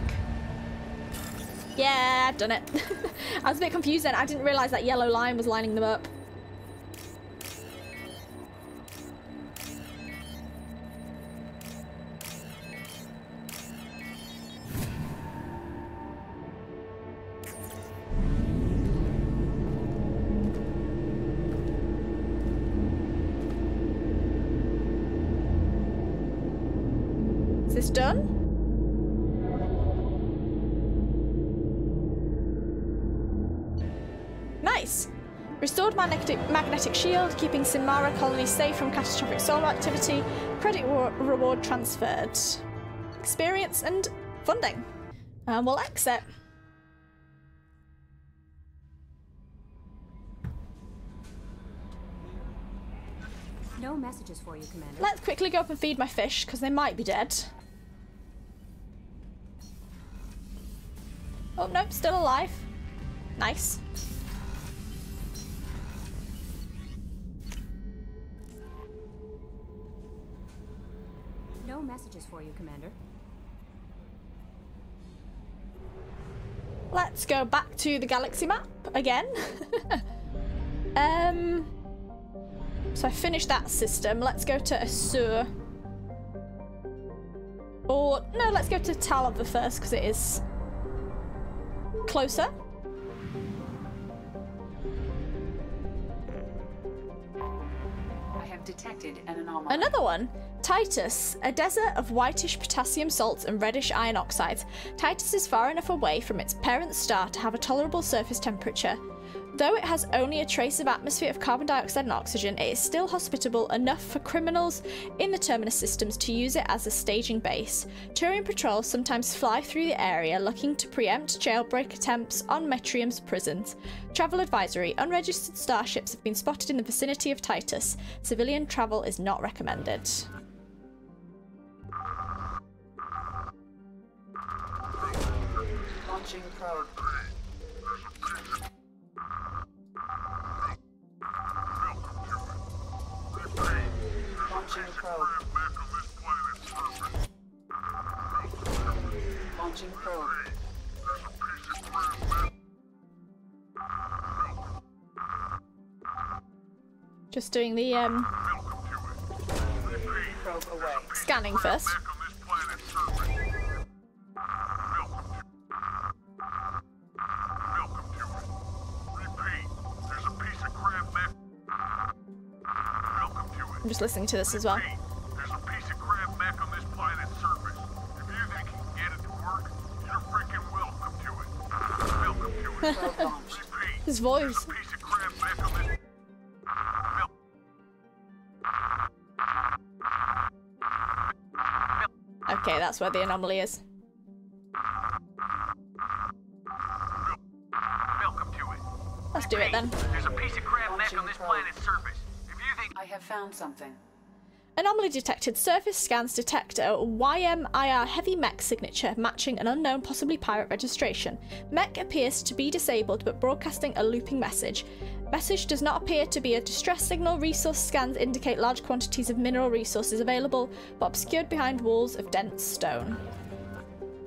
Yeah, I've done it. I was a bit confused then. I didn't realise that yellow line was lining them up. Is this done? Nice. Restored magnetic shield, keeping Sinmara colony safe from catastrophic solar activity. Credit reward transferred. Experience and funding. And we'll exit. No messages for you, Commander. Let's quickly go up and feed my fish, because they might be dead. Oh, nope, still alive. Nice. No messages for you, Commander. Let's go back to the galaxy map again. So I finished that system. Let's go to Asur. Or, no, let's go to Talava first, because it is closer. I have detected an anomaly. Another one. Titus, a desert of whitish potassium salts and reddish iron oxides. Titus is far enough away from its parent star to have a tolerable surface temperature. Though it has only a trace of atmosphere of carbon dioxide and oxygen, it is still hospitable enough for criminals in the Terminus systems to use it as a staging base. Turian patrols sometimes fly through the area looking to preempt jailbreak attempts on Metrium's prisons. Travel advisory. Unregistered starships have been spotted in the vicinity of Titus. Civilian travel is not recommended. Launching probe. Launching probe. Launching probe. Just doing the Probe away. scanning first. I'm just listening to this as well. There's a piece of crap back on this planet's surface. If you think you can get it to work, you're freaking welcome to it. Welcome to it. Probe launched. Repeat. His voice. There's a piece of crap back on this. Okay, that's where the anomaly is. Welcome to it. Let's do it then. There's a piece of crab mech on this planet's surface. If you think I have found something. Anomaly detected. Surface scans detect a YMIR heavy mech signature matching an unknown, possibly pirate registration. Mech appears to be disabled but broadcasting a looping message. Message does not appear to be a distress signal. Resource scans indicate large quantities of mineral resources available, but obscured behind walls of dense stone.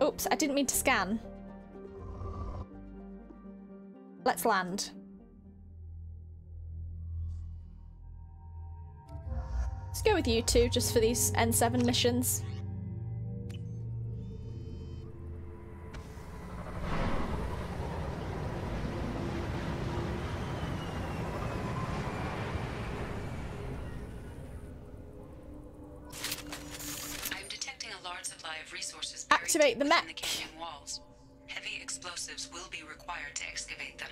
Oops, I didn't mean to scan. Let's land. Let's go with you two just for these N7 missions. I'm detecting a large supply of resources buried Activate the within mech. the canyon walls. Heavy explosives will be required to excavate them.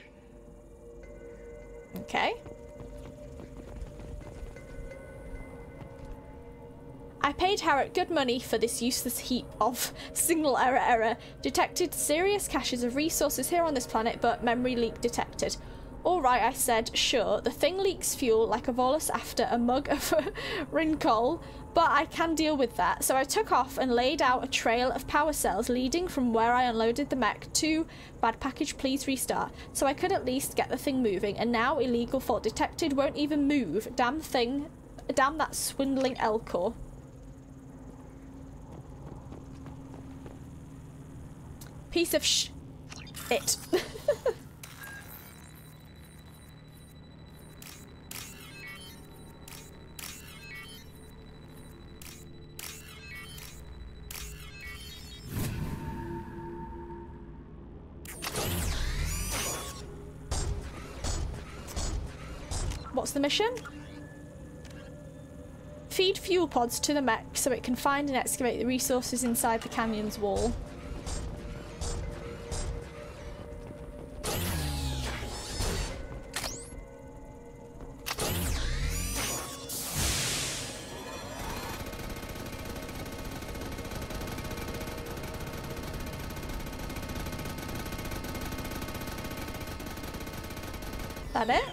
Okay. I paid Harriet good money for this useless heap of signal error. Detected serious caches of resources here on this planet, but memory leak detected. Alright, I said, sure, the thing leaks fuel like a Volus after a mug of Rincol, but I can deal with that. So I took off and laid out a trail of power cells leading from where I unloaded the mech to bad package, please restart. So I could at least get the thing moving, and now illegal fault detected won't even move. Damn thing, damn that swindling Elcor. Piece of it. What's the mission? Feed fuel pods to the mech so it can find and excavate the resources inside the canyon's wall. That it?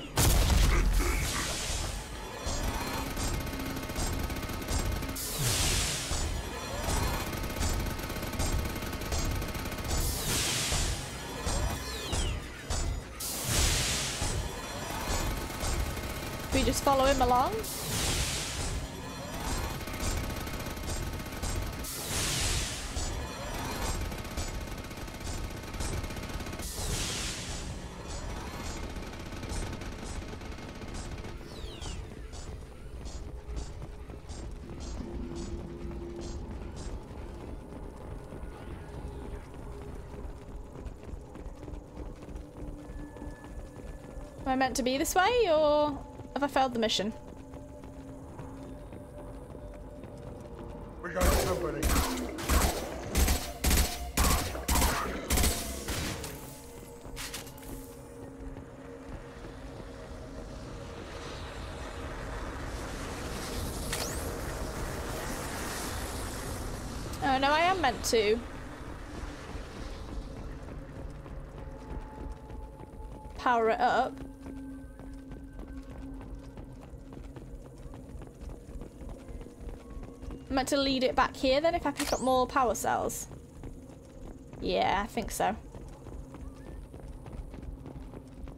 We just follow him along? Am I meant to be this way, or have I failed the mission? We got somebody. Oh no, I am meant to. Power it up. I'm meant to lead it back here then if I pick up more power cells. Yeah, I think so.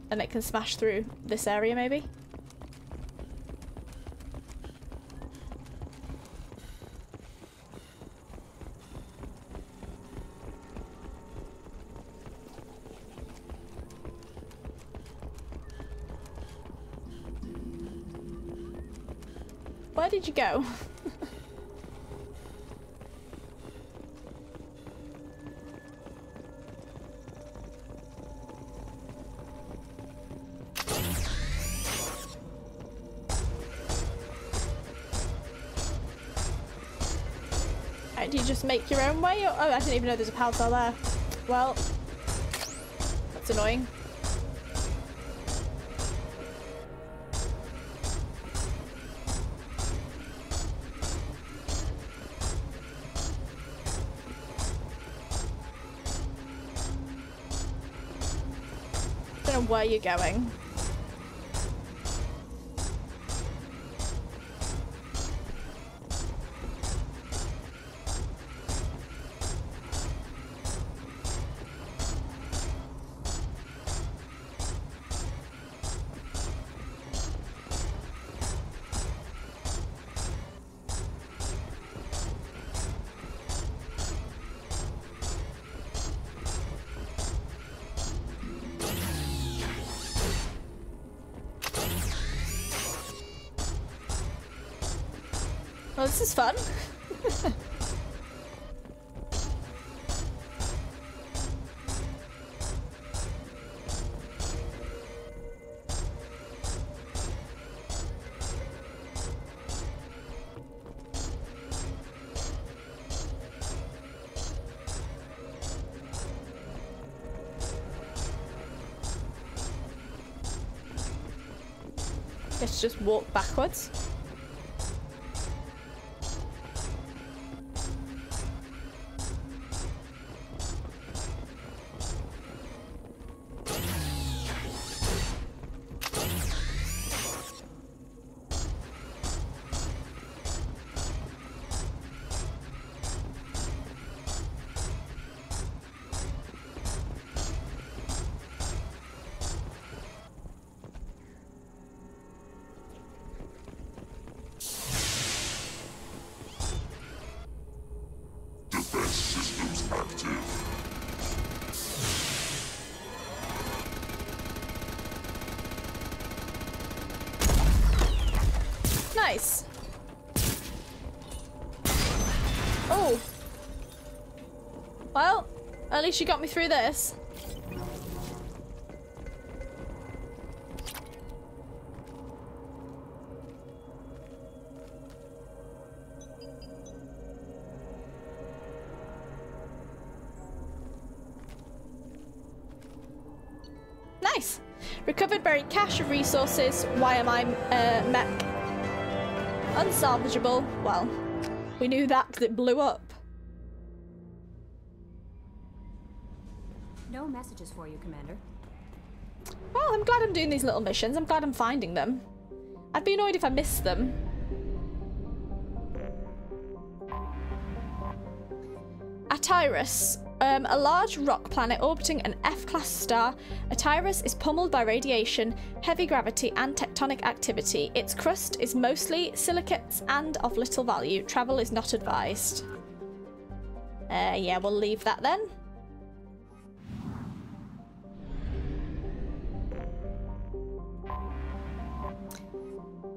And it can smash through this area maybe? Where did you go? Do you just make your own way? Or, oh, I didn't even know there's a power cell there. Well, that's annoying. Don't know where you're going. Well, this is fun. Let's just walk backwards. Nice. Oh. Well, at least you got me through this. Nice. Recovered buried cache of resources. YMI mech. Unsalvageable. Well, we knew that because it blew up. No messages for you, Commander. Well, I'm glad I'm doing these little missions. I'm glad I'm finding them. I'd be annoyed if I missed them. Atyrus. A large rock planet orbiting an F-class star, Atyrus is pummeled by radiation, heavy gravity, and tectonic activity. Its crust is mostly silicates and of little value. Travel is not advised. Yeah, we'll leave that then.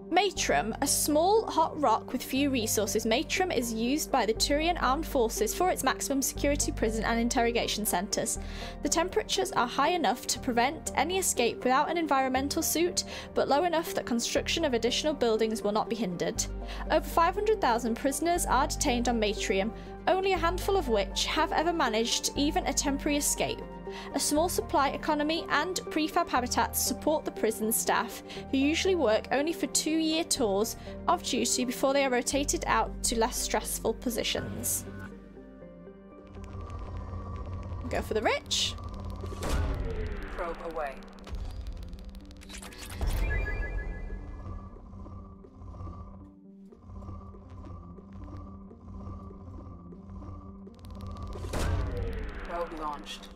Matrum, a small hot rock with few resources. Matrum is used by the Turian armed forces for its maximum security prison and interrogation centres. The temperatures are high enough to prevent any escape without an environmental suit, but low enough that construction of additional buildings will not be hindered. Over 500,000 prisoners are detained on Matrium, only a handful of which have ever managed even a temporary escape. A small supply economy and prefab habitats support the prison staff, who usually work only for 2-year tours of duty before they are rotated out to less stressful positions. Go for the rich. Probe away. Probe launched.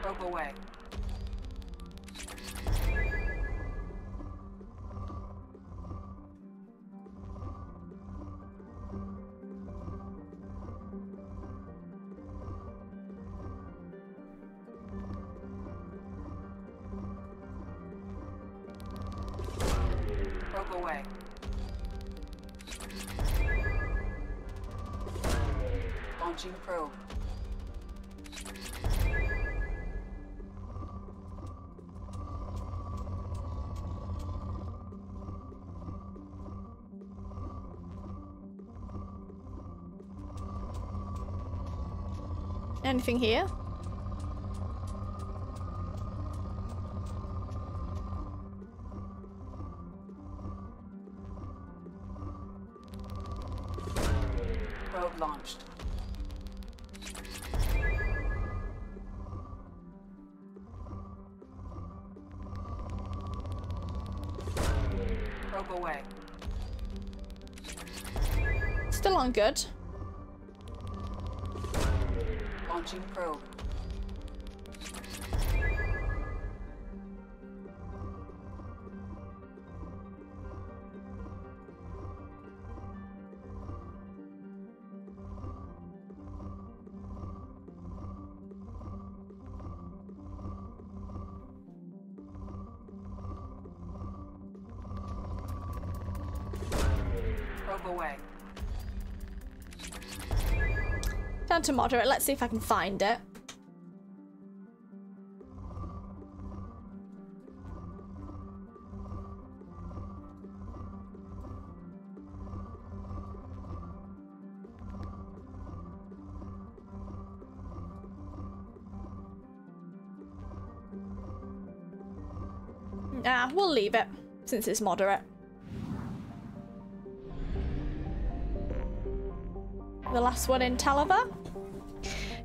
Probe away. Probe away. Launching probe. Anything here? Probe launched. Probe away. Still on good. Launching probe. Probe away. Down to moderate. Let's see if I can find it. Nah, we'll leave it, since it's moderate. The last one in Talivar.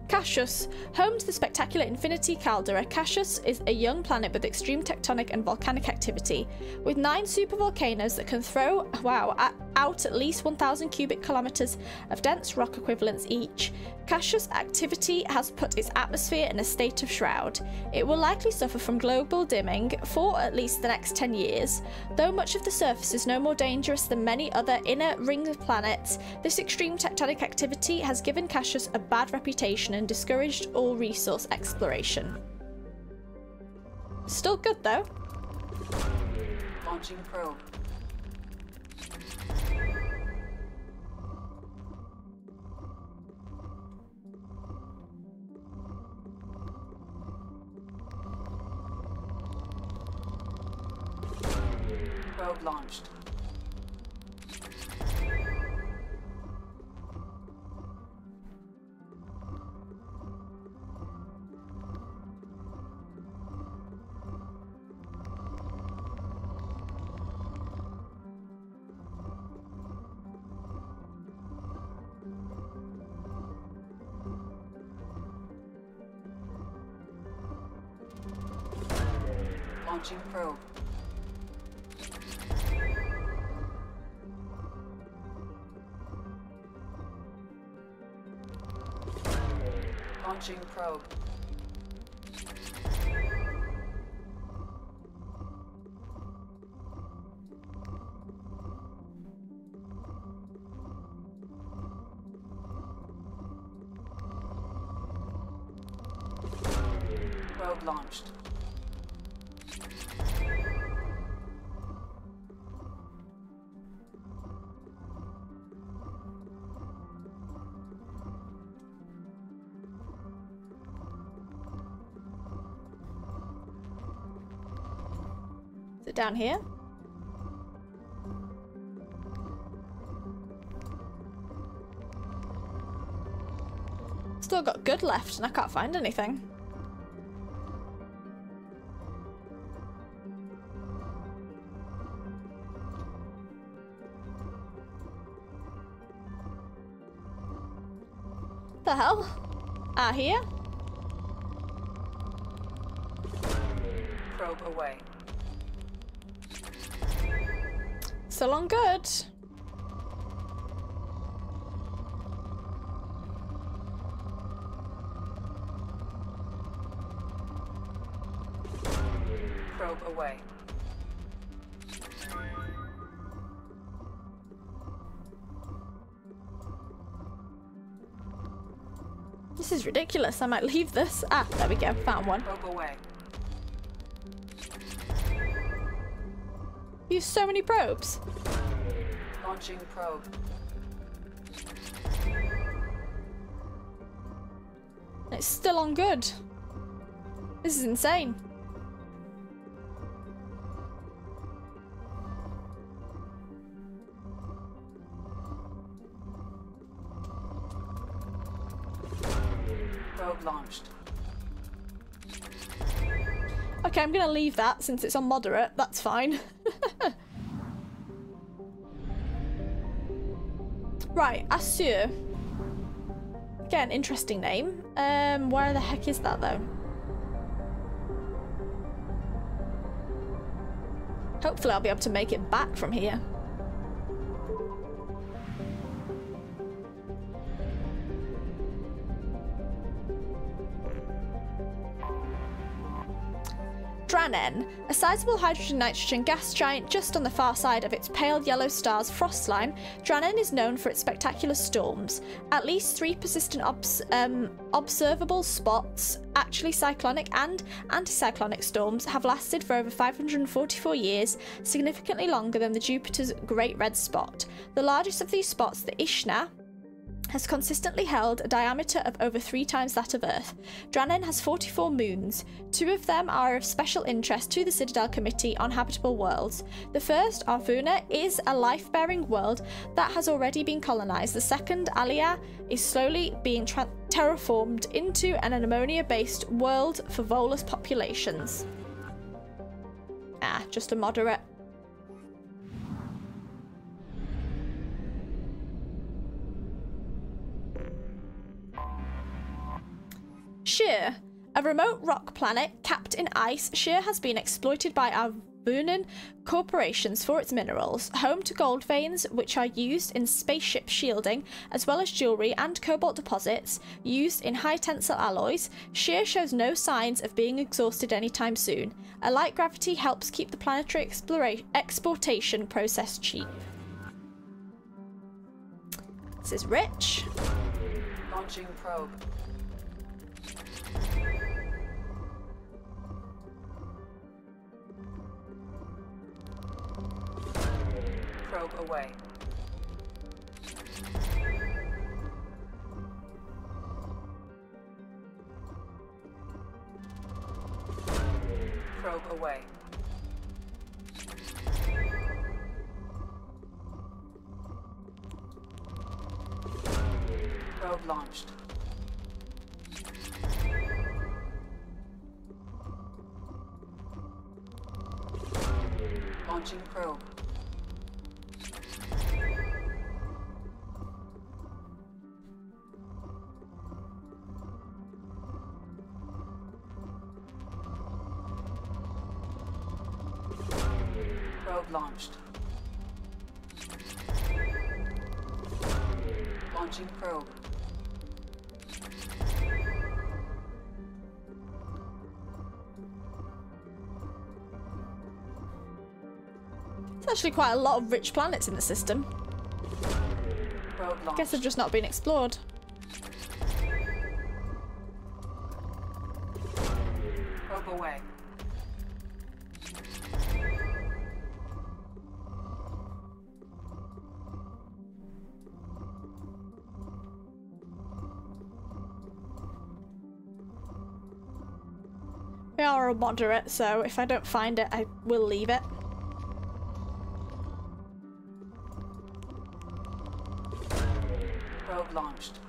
Cassius. Home to the spectacular Infinity Caldera, Cassius is a young planet with extreme tectonic and volcanic activity. With 9 supervolcanoes that can throw, out at least 1,000 cubic kilometers of dense rock equivalents each, Cassius' activity has put its atmosphere in a state of shroud. It will likely suffer from global dimming for at least the next 10 years. Though much of the surface is no more dangerous than many other inner ring planets, this extreme tectonic activity has given Cassius a bad reputation and discouraged all resource exploration. Still good though. Launching probe. Probe launched. Launching probe. Launching probe. Probe launched. Is it down here? Still got good left and I can't find anything. The hell? Ah, here? Probe away. Still on good. Probe away. This is ridiculous. I might leave this. Ah, there we go. Found one. Probe away. Use so many probes. Launching probe. It's still on good. This is insane. Probe launched. Okay, I'm gonna leave that since it's on moderate. That's fine. Right, Assur. Again, interesting name. Where the heck is that though? Hopefully I'll be able to make it back from here. Dranen, a sizable hydrogen-nitrogen gas giant just on the far side of its pale yellow star's frost line, Dranen is known for its spectacular storms. At least 3 persistent observable spots, actually cyclonic and anticyclonic storms, have lasted for over 544 years, significantly longer than the Jupiter's Great Red Spot. The largest of these spots, the Ishna, has consistently held a diameter of over 3 times that of Earth. Dranen has 44 moons. 2 of them are of special interest to the Citadel Committee on Habitable Worlds. The first, Arvuna, is a life-bearing world that has already been colonized. The second, Alia, is slowly being terraformed into an ammonia-based world for Volus populations. Just a moderate. Sheer, a remote rock planet capped in ice, Sheer has been exploited by Arvunan corporations for its minerals, home to gold veins which are used in spaceship shielding, as well as jewelry and cobalt deposits used in high tensile alloys. Sheer shows no signs of being exhausted anytime soon. A light gravity helps keep the planetary exportation process cheap. This is rich. Launching probe. Probe away. Probe away. Probe launched. Launching probe. Probe launched. Launching probe. There's actually quite a lot of rich planets in the system. Probe launched. Guess they've just not been explored. Probe away. We are a moderate, so if I don't find it, I will leave it. Probe launched.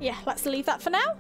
Yeah, let's leave that for now.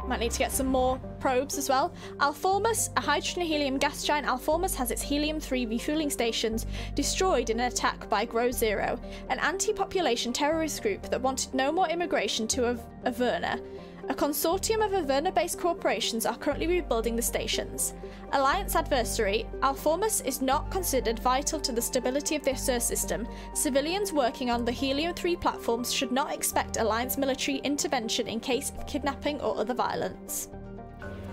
Might need to get some more probes as well. Alformus, a hydrogen helium gas giant. Alformus has its helium-3 refueling stations destroyed in an attack by Grow Zero, an anti-population terrorist group that wanted no more immigration to Averna. A consortium of Averna-based corporations are currently rebuilding the stations. Alliance adversary, Alformus is not considered vital to the stability of the Sur system. Civilians working on the Helium-3 platforms should not expect Alliance military intervention in case of kidnapping or other violence.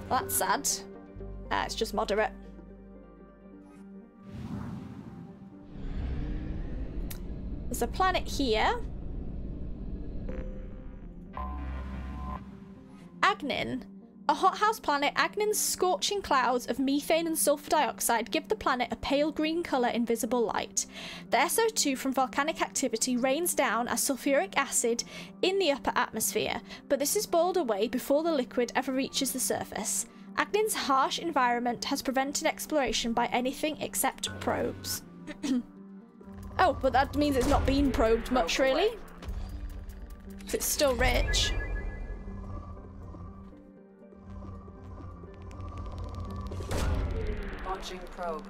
Well, that's sad. It's just moderate. There's a planet here. Agnin. A hothouse planet, Agnin's scorching clouds of methane and sulfur dioxide give the planet a pale green colour in visible light. The SO2 from volcanic activity rains down as sulfuric acid in the upper atmosphere, but this is boiled away before the liquid ever reaches the surface. Agnin's harsh environment has prevented exploration by anything except probes. Oh, but that means it's not been probed much, really. 'Cause it's still rich. Launching probe.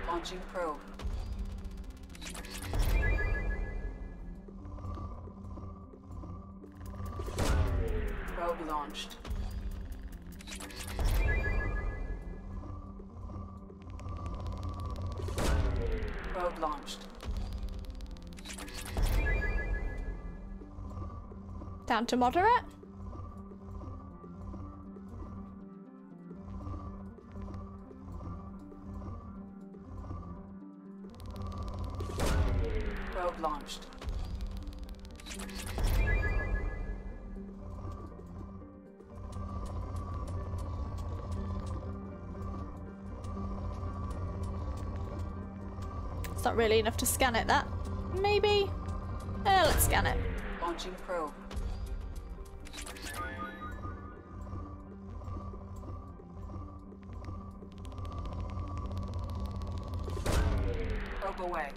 Launching probe. Probe launched. Probe launched. Down to moderate. Probe launched. It's not really enough to scan it, that. Maybe? Let's scan it. Launching probe. Probe away.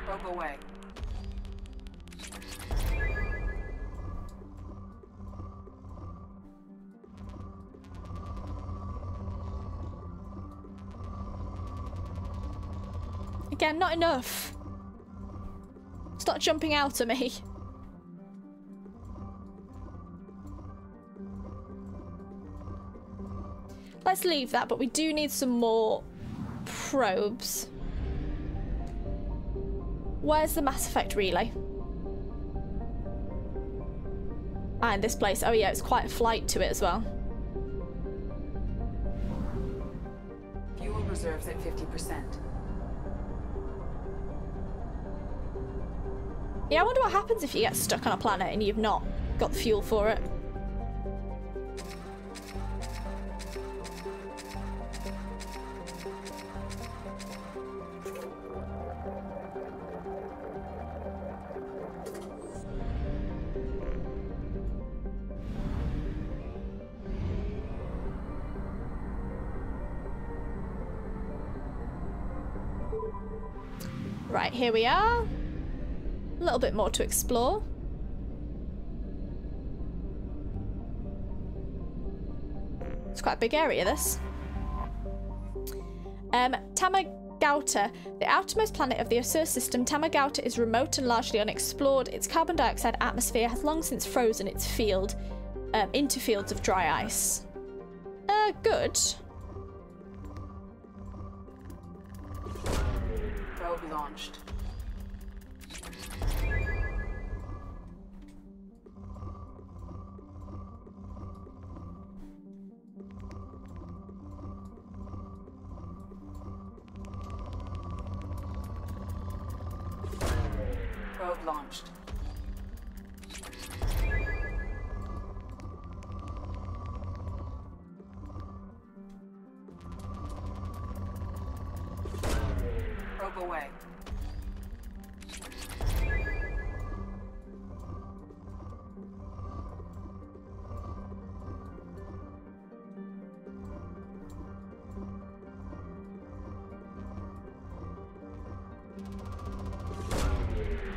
Probe away. Again, not enough. It's not jumping out at me. Let's leave that, but we do need some more probes. Where's the Mass Effect relay? Ah, in this place. Oh yeah, it's quite a flight to it as well. Fuel reserves at 50%. Yeah, I wonder what happens if you get stuck on a planet and you've not got the fuel for it. Right, here we are. A little bit more to explore. It's quite a big area, this. Tamagouta. The outermost planet of the Solar System, Tamagouta is remote and largely unexplored. Its carbon dioxide atmosphere has long since frozen its field into fields of dry ice. Good. Probe launched. Probe launched. Probe away.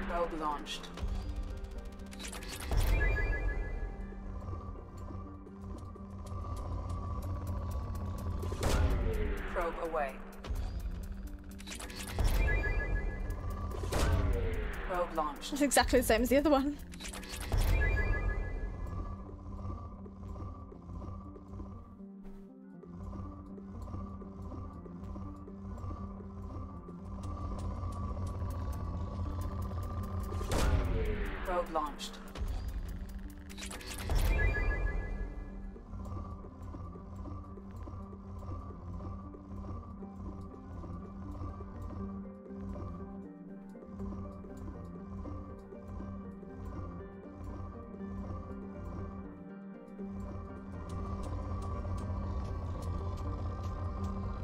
Probe launched. Probe away. Probe launched. It's exactly the same as the other one. Probe launched.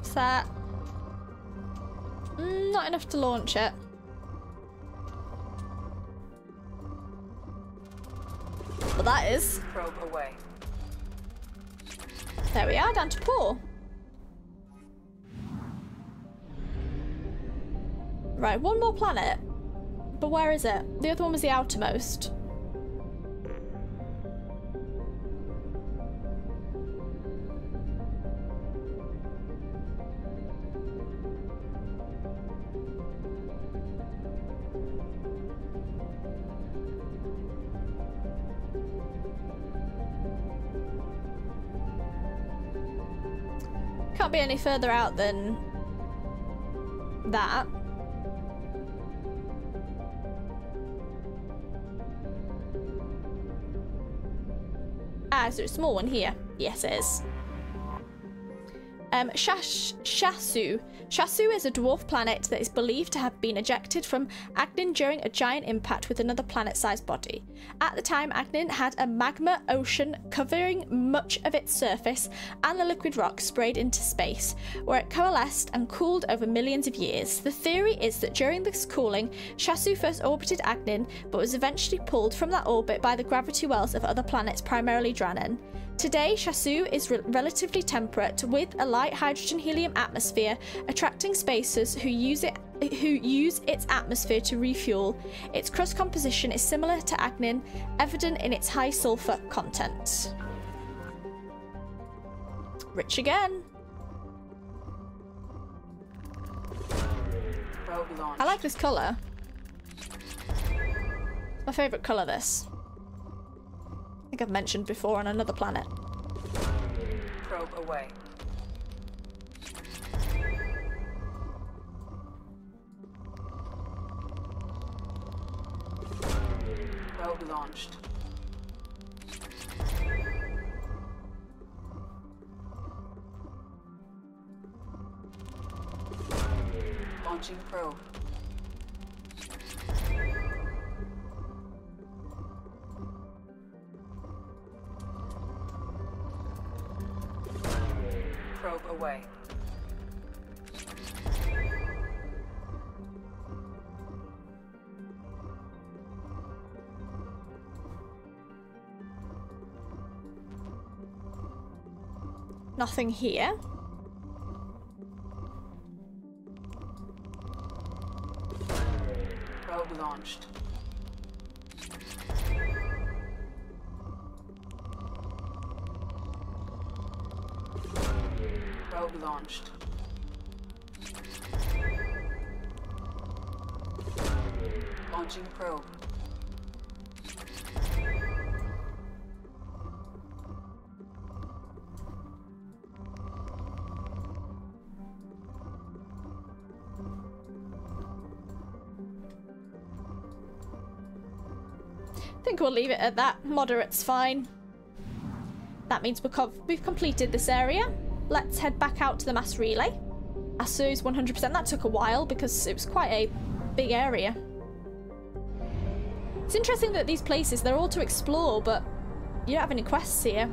Is that not enough to launch it? Well, that is. Probe away. There we are, down to Paul. Right, one more planet. But where is it? The other one was the outermost. Can't be any further out than that. Ah, is there a small one here? Yes, it is. Shasu. Shasu is a dwarf planet that is believed to have been ejected from Agnin during a giant impact with another planet-sized body. At the time, Agnin had a magma ocean covering much of its surface, and the liquid rock sprayed into space, where it coalesced and cooled over millions of years. The theory is that during this cooling, Shasu first orbited Agnin, but was eventually pulled from that orbit by the gravity wells of other planets, primarily Draenn. Today, Shasu is relatively temperate, with a light hydrogen-helium atmosphere, attracting spacers who use its atmosphere to refuel. Its crust composition is similar to Agnin, evident in its high sulfur content. Rich again. I like this colour. It's my favourite colour, this. I think I've mentioned before on another planet. Probe away. Probe launched. Launching probe. Probe away. Nothing here. Probe launched. Probe launched. Launching probe. I think we'll leave it at that. Moderate's fine. That means we've completed this area. Let's head back out to the mass relay. Asu's 100%. That took a while because it was quite a big area. It's interesting that these places, they're all to explore, but you don't have any quests here.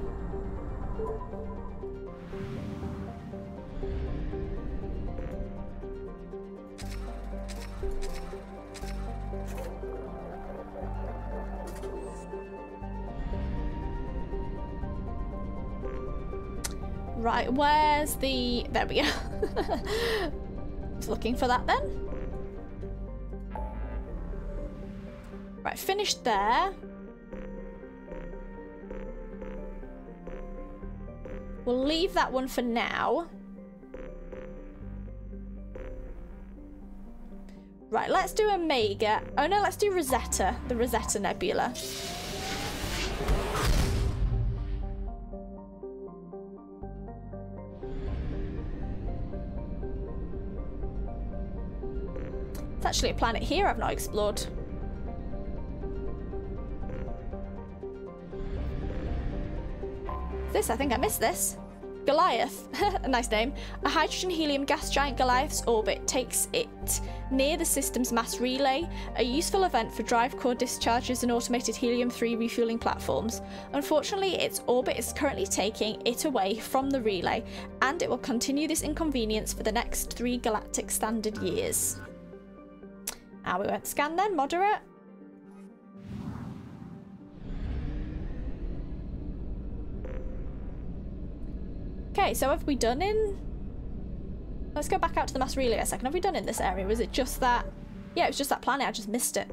Right, where's the... There we go. Looking for that then. Right, finished there. We'll leave that one for now. Right, let's do Omega. Oh no, let's do Rosetta. The Rosetta Nebula. It's actually a planet here I've not explored. This, I think I missed this. Goliath, a nice name. A hydrogen-helium gas giant Goliath's orbit takes it near the system's mass relay, a useful event for drive core discharges and automated helium-3 refueling platforms. Unfortunately, its orbit is currently taking it away from the relay, and it will continue this inconvenience for the next 3 galactic standard years. We won't scan then, moderate. Okay, so have we done in... Let's go back out to the Mass Relay a second. Have we done in this area? Was it just that... Yeah, it was just that planet. I just missed it.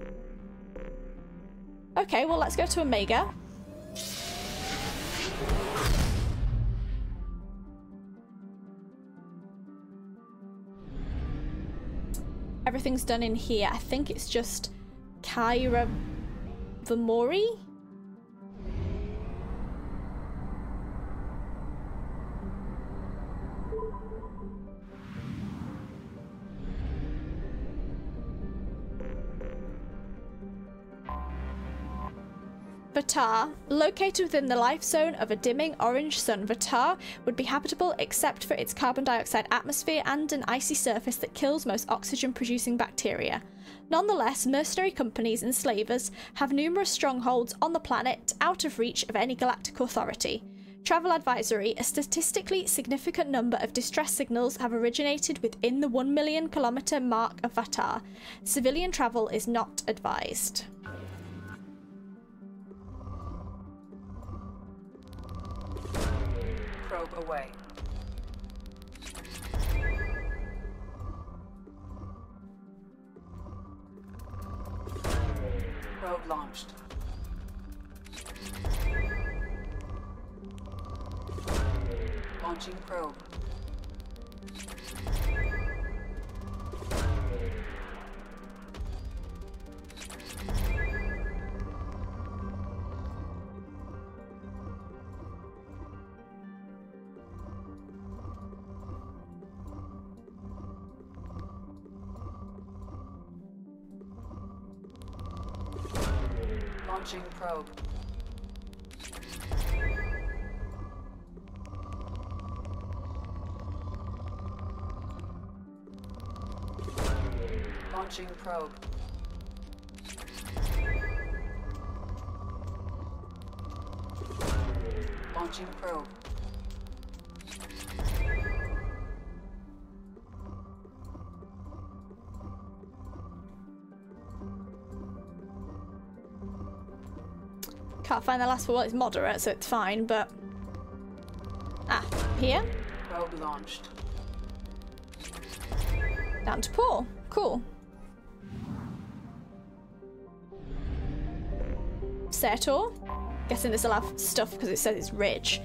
Okay, well, let's go to Omega. Everything's done in here. I think it's just Kyra Vamori. Vatar, located within the life zone of a dimming orange sun, Vatar would be habitable except for its carbon dioxide atmosphere and an icy surface that kills most oxygen-producing bacteria. Nonetheless, mercenary companies and slavers have numerous strongholds on the planet out of reach of any galactic authority. Travel advisory: a statistically significant number of distress signals have originated within the 1 million kilometer mark of Vatar. Civilian travel is not advised. Probe away. Probe launched. Launching probe. Launching probe. Launching probe. Launching probe. Can't find the last one. Well, it's moderate, so it's fine, but... Ah, here? Probe launched. Down to Paul. Cool. Sertor. Guessing this will have stuff because it says it's rich.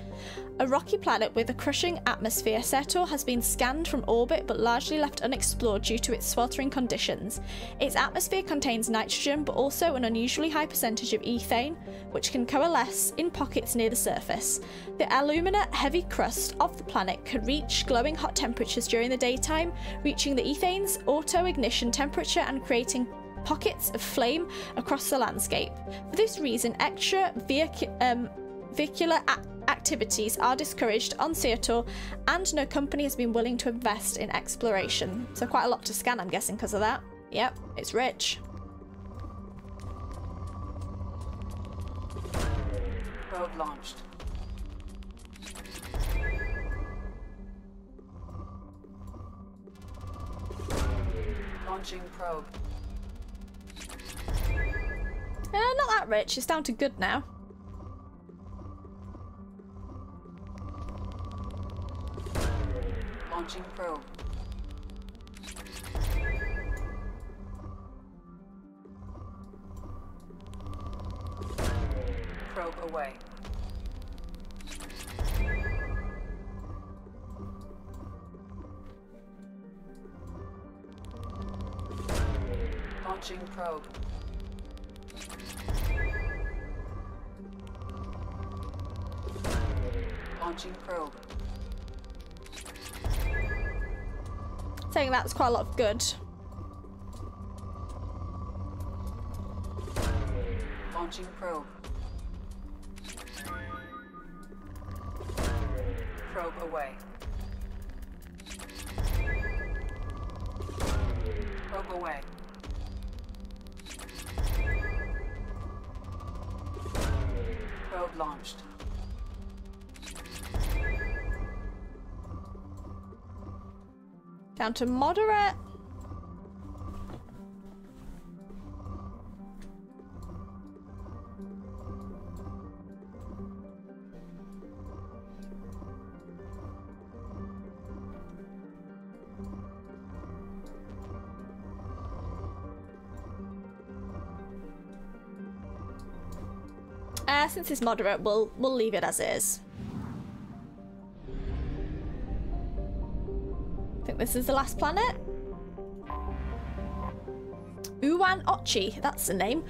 A rocky planet with a crushing atmosphere, Sertor has been scanned from orbit but largely left unexplored due to its sweltering conditions. Its atmosphere contains nitrogen but also an unusually high percentage of ethane, which can coalesce in pockets near the surface. The alumina heavy crust of the planet could reach glowing hot temperatures during the daytime, reaching the ethane's auto-ignition temperature and creating pockets of flame across the landscape. For this reason, extra vehicular activities are discouraged on Sertor, and no company has been willing to invest in exploration. So quite a lot to scan, I'm guessing, because of that. Yep, it's rich. Probe launched. Launching probe. Not that rich. It's down to good now. Launching probe. Probe away. Launching probe. Launching probe. Saying that's quite a lot of good. Launching probe. Probe away. Probe away. Probe launched. Down to moderate. Since it's moderate, we'll leave it as is. I think this is the last planet. Uwan Ochi, that's the name.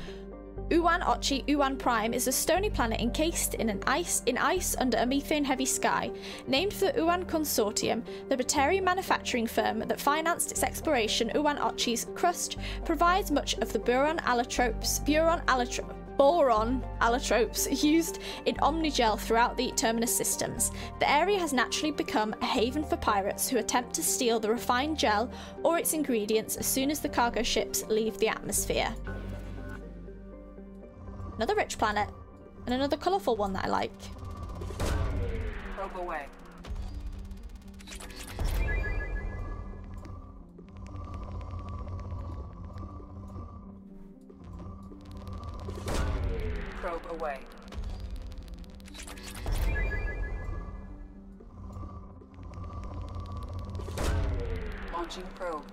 Uwan Ochi Uwan Prime is a stony planet encased in ice under a methane-heavy sky. Named for the Uwan Consortium, the Bateri manufacturing firm that financed its exploration, Uwan Ochi's crust provides much of the boron allotropes used in Omnigel throughout the Terminus systems. The area has naturally become a haven for pirates who attempt to steal the refined gel or its ingredients as soon as the cargo ships leave the atmosphere. Another rich planet, and another colourful one that I like. Probe away. Probe away. Launching probe.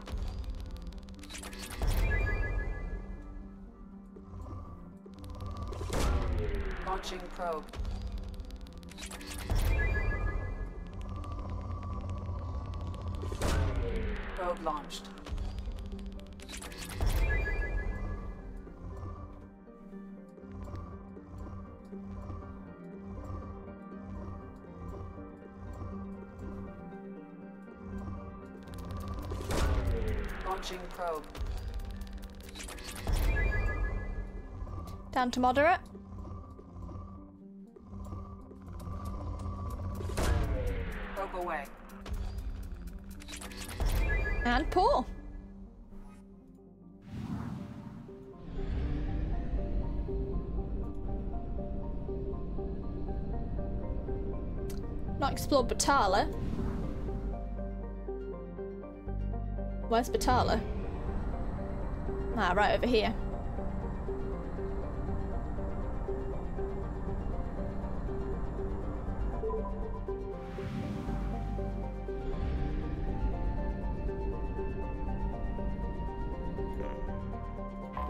Launching probe. Probe launched. Launching probe. Down to moderate. Probe away. And poor. Not explored Batala. Where's Batala? Ah, right over here.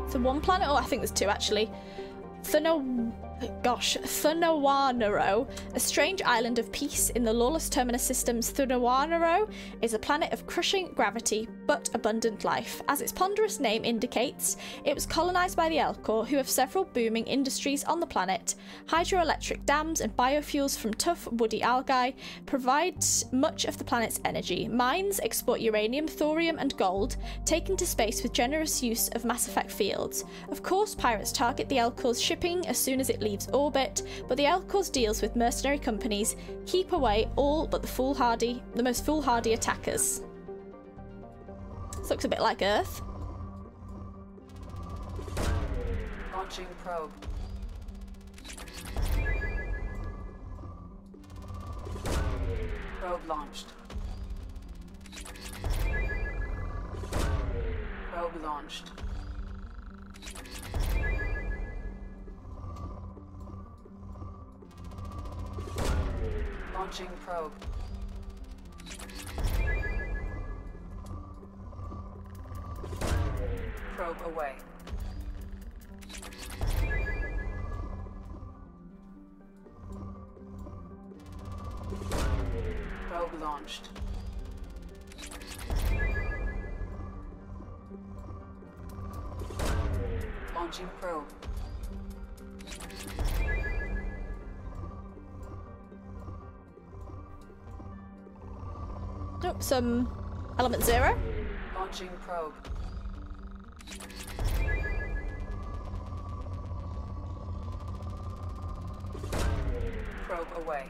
So one planet, oh I think there's two actually. Thunawanaro, a strange island of peace in the lawless Terminus systems. Thunawanaro is a planet of crushing gravity but abundant life. As its ponderous name indicates, it was colonized by the Elcor, who have several booming industries on the planet. Hydroelectric dams and biofuels from tough woody algae provide much of the planet's energy. Mines export uranium, thorium and gold, taken to space with generous use of Mass Effect fields. Of course, pirates target the Elcor's shipping as soon as it leaves orbit, but the Elcor's deals with mercenary companies keep away all but the most foolhardy attackers. This looks a bit like Earth. Launching probe. Probe launched. Probe launched. Launching probe. Probe away. Probe launched. Launching probe. Oh, some element 0. Launching probe. Probe away.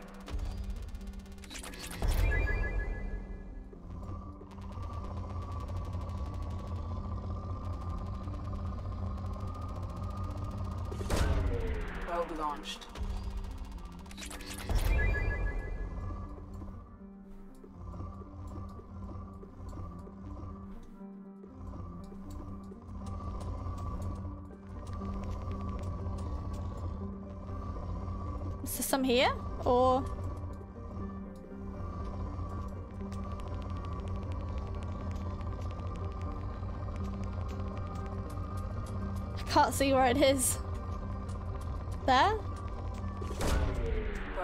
Probe launched. Is there some here? Or... I can't see where it is. There?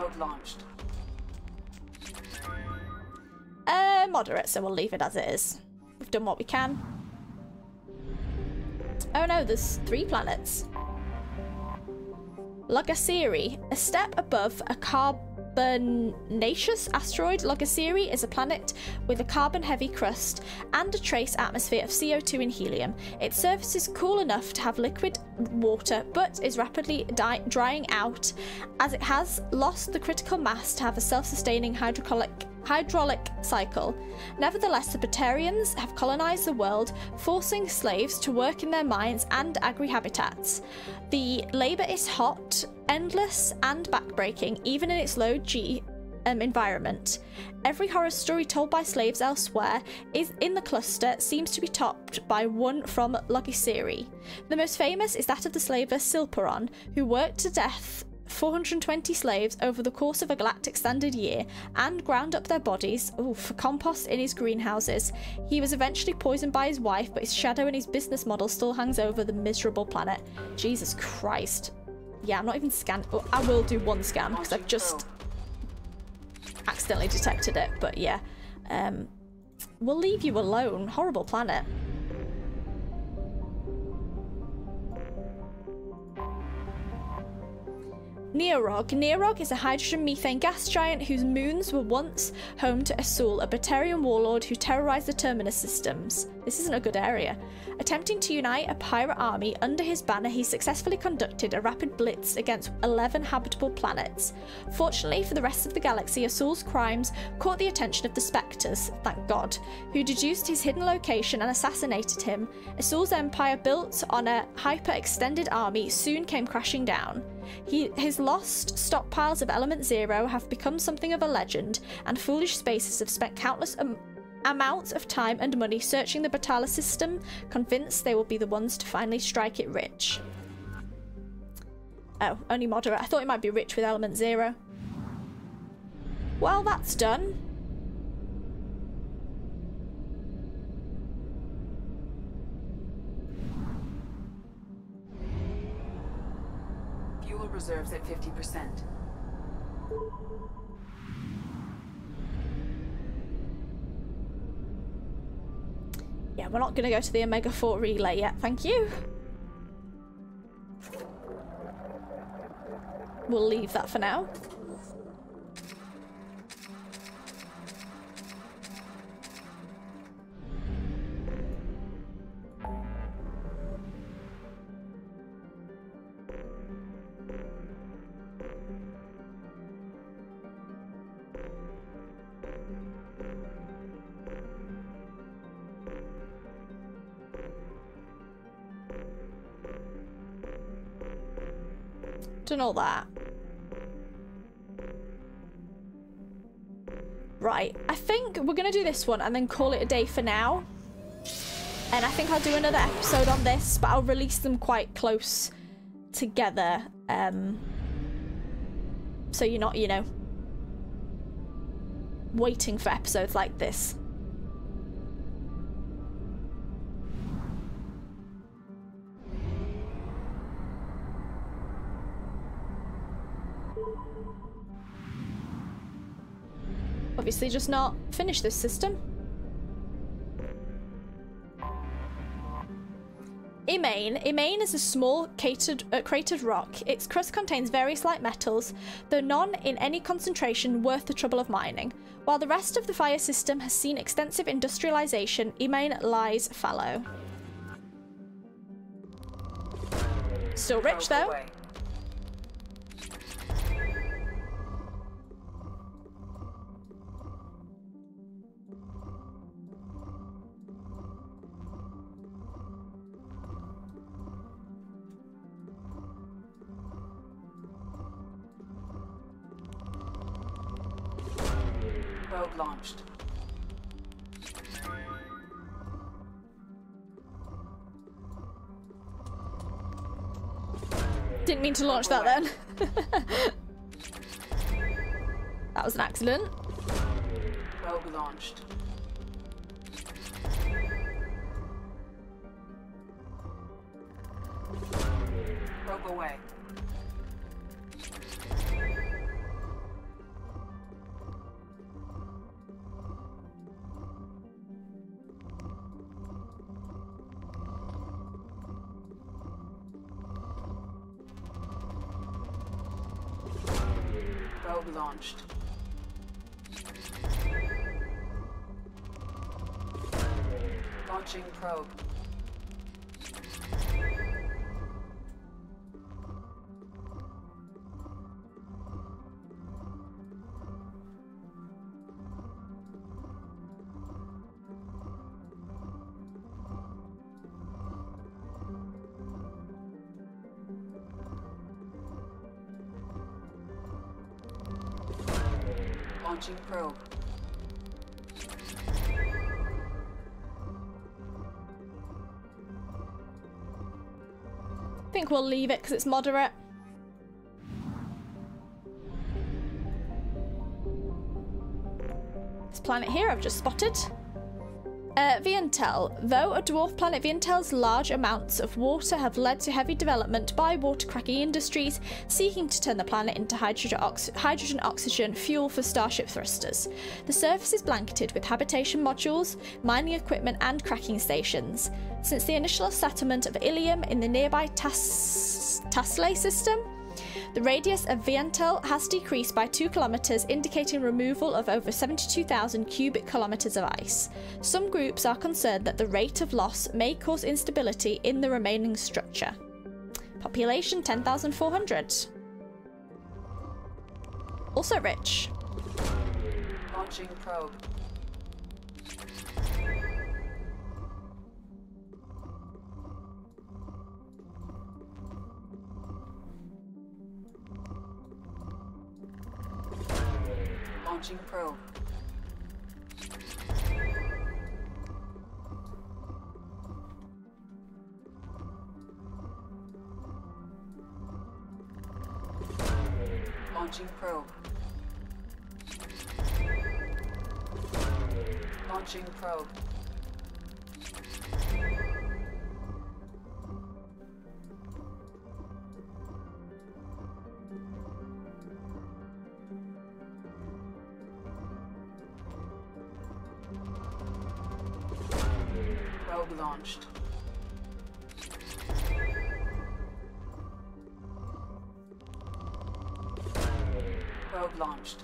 Probe launched. Moderate, so we'll leave it as it is. We've done what we can. Oh no, there's 3 planets. Logaciri, a step above a carbonaceous asteroid. Logaciri is a planet with a carbon-heavy crust and a trace atmosphere of CO2 and helium. Its surface is cool enough to have liquid water, but is rapidly drying out as it has lost the critical mass to have a self-sustaining hydraulic cycle. Nevertheless, the Batarians have colonized the world, forcing slaves to work in their mines and agri-habitats. The labor is hot, endless, and backbreaking, even in its low G environment. Every horror story told by slaves elsewhere is in the cluster seems to be topped by one from Logaciri. The most famous is that of the slaver Silperon, who worked to death 420 slaves over the course of a galactic standard year and ground up their bodies for compost in his greenhouses. He was eventually poisoned by his wife, but his shadow and his business model still hangs over the miserable planet. Jesus Christ. Yeah, I'm not even scanning. Oh, I will do one scan because I've just accidentally detected it, but yeah. We'll leave you alone. Horrible planet. Neorog. Neorog is a hydrogen methane gas giant whose moons were once home to Asul, a Batarian warlord who terrorized the Terminus systems. This isn't a good area. Attempting to unite a pirate army under his banner, he successfully conducted a rapid blitz against 11 habitable planets. Fortunately for the rest of the galaxy, Asul's crimes caught the attention of the Spectres, thank God, who deduced his hidden location and assassinated him. Asul's empire, built on a hyper-extended army, soon came crashing down. His lost stockpiles of Element Zero have become something of a legend, and foolish spaces have spent countless amounts of time and money searching the Batala system, convinced they will be the ones to finally strike it rich. Oh, only moderate. I thought it might be rich with Element Zero. Well, that's done. Fuel reserves at 50%. Yeah, we're not going to go to the Omega 4 relay yet, thank you. We'll leave that for now. Done all that. Right, I think we're gonna do this one and then call it a day for now. And I think I'll do another episode on this, but I'll release them quite close together. So you're not, you know, waiting for episodes like this. Obviously just not finish this system. Imane. Imane is a small cratered rock. Its crust contains various light metals, though none in any concentration worth the trouble of mining. While the rest of the fire system has seen extensive industrialization, Imane lies fallow. Still rich though. Probe launched. Didn't mean to launch that then. That was an accident. Probe launched. Probe away. Probe launched. Launching probe. Launching probe. I think we'll leave it because it's moderate. This planet here I've just spotted. Vientel. Though a dwarf planet, Vientel's large amounts of water have led to heavy development by water cracking industries seeking to turn the planet into hydrogen-oxygen fuel for starship thrusters. The surface is blanketed with habitation modules, mining equipment and cracking stations. Since the initial settlement of Ilium in the nearby Taslay system, the radius of Vientel has decreased by 2 kilometers, indicating removal of over 72,000 cubic kilometers of ice. Some groups are concerned that the rate of loss may cause instability in the remaining structure. Population 10,400. Also rich. Launching probe. Launching probe. Launching probe. Launching probe. Probe launched. Probe launched.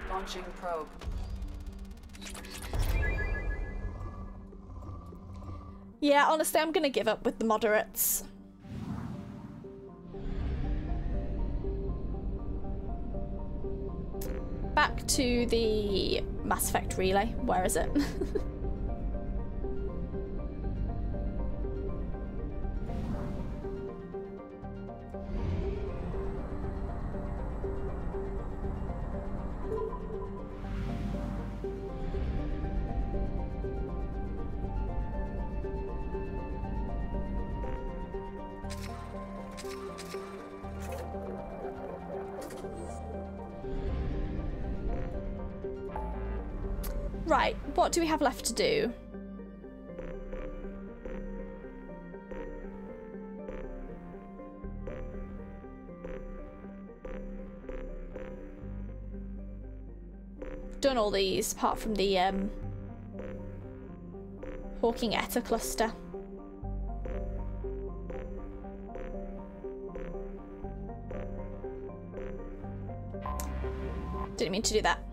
Launching probe. Yeah, honestly, I'm gonna give up with the moderates. Back to the Mass Effect relay. Where is it? Right, what do we have left to do? Done all these apart from the Hawking Etta cluster. Didn't mean to do that.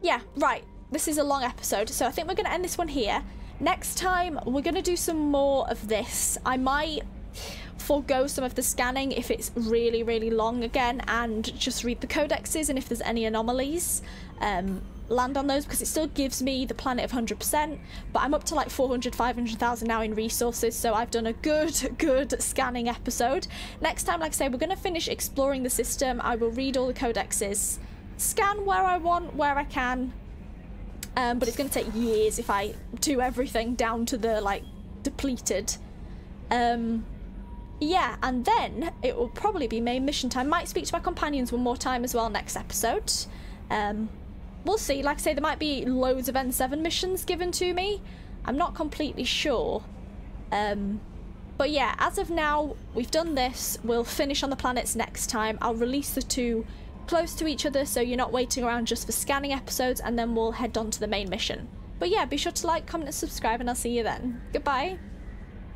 Yeah, right. This is a long episode, so I think we're going to end this one here. Next time, we're going to do some more of this. I might forego some of the scanning if it's really, really long again, and just read the codexes, and if there's any anomalies, land on those, because it still gives me the planet of 100%, but I'm up to like 400, 500,000 now in resources, so I've done a good scanning episode. Next time, like I say, we're going to finish exploring the system. I will read all the codexes, scan where I want, where I can, but it's going to take years if I do everything down to the, like, depleted. Yeah, and then it will probably be main mission time. Might speak to my companions one more time as well next episode. We'll see. Like I say, there might be loads of N7 missions given to me. I'm not completely sure. But yeah, as of now, we've done this. We'll finish on the planets next time. I'll release the two close to each other, so you're not waiting around just for scanning episodes, and then we'll head on to the main mission. But yeah, be sure to like, comment and subscribe, and I'll see you then. Goodbye.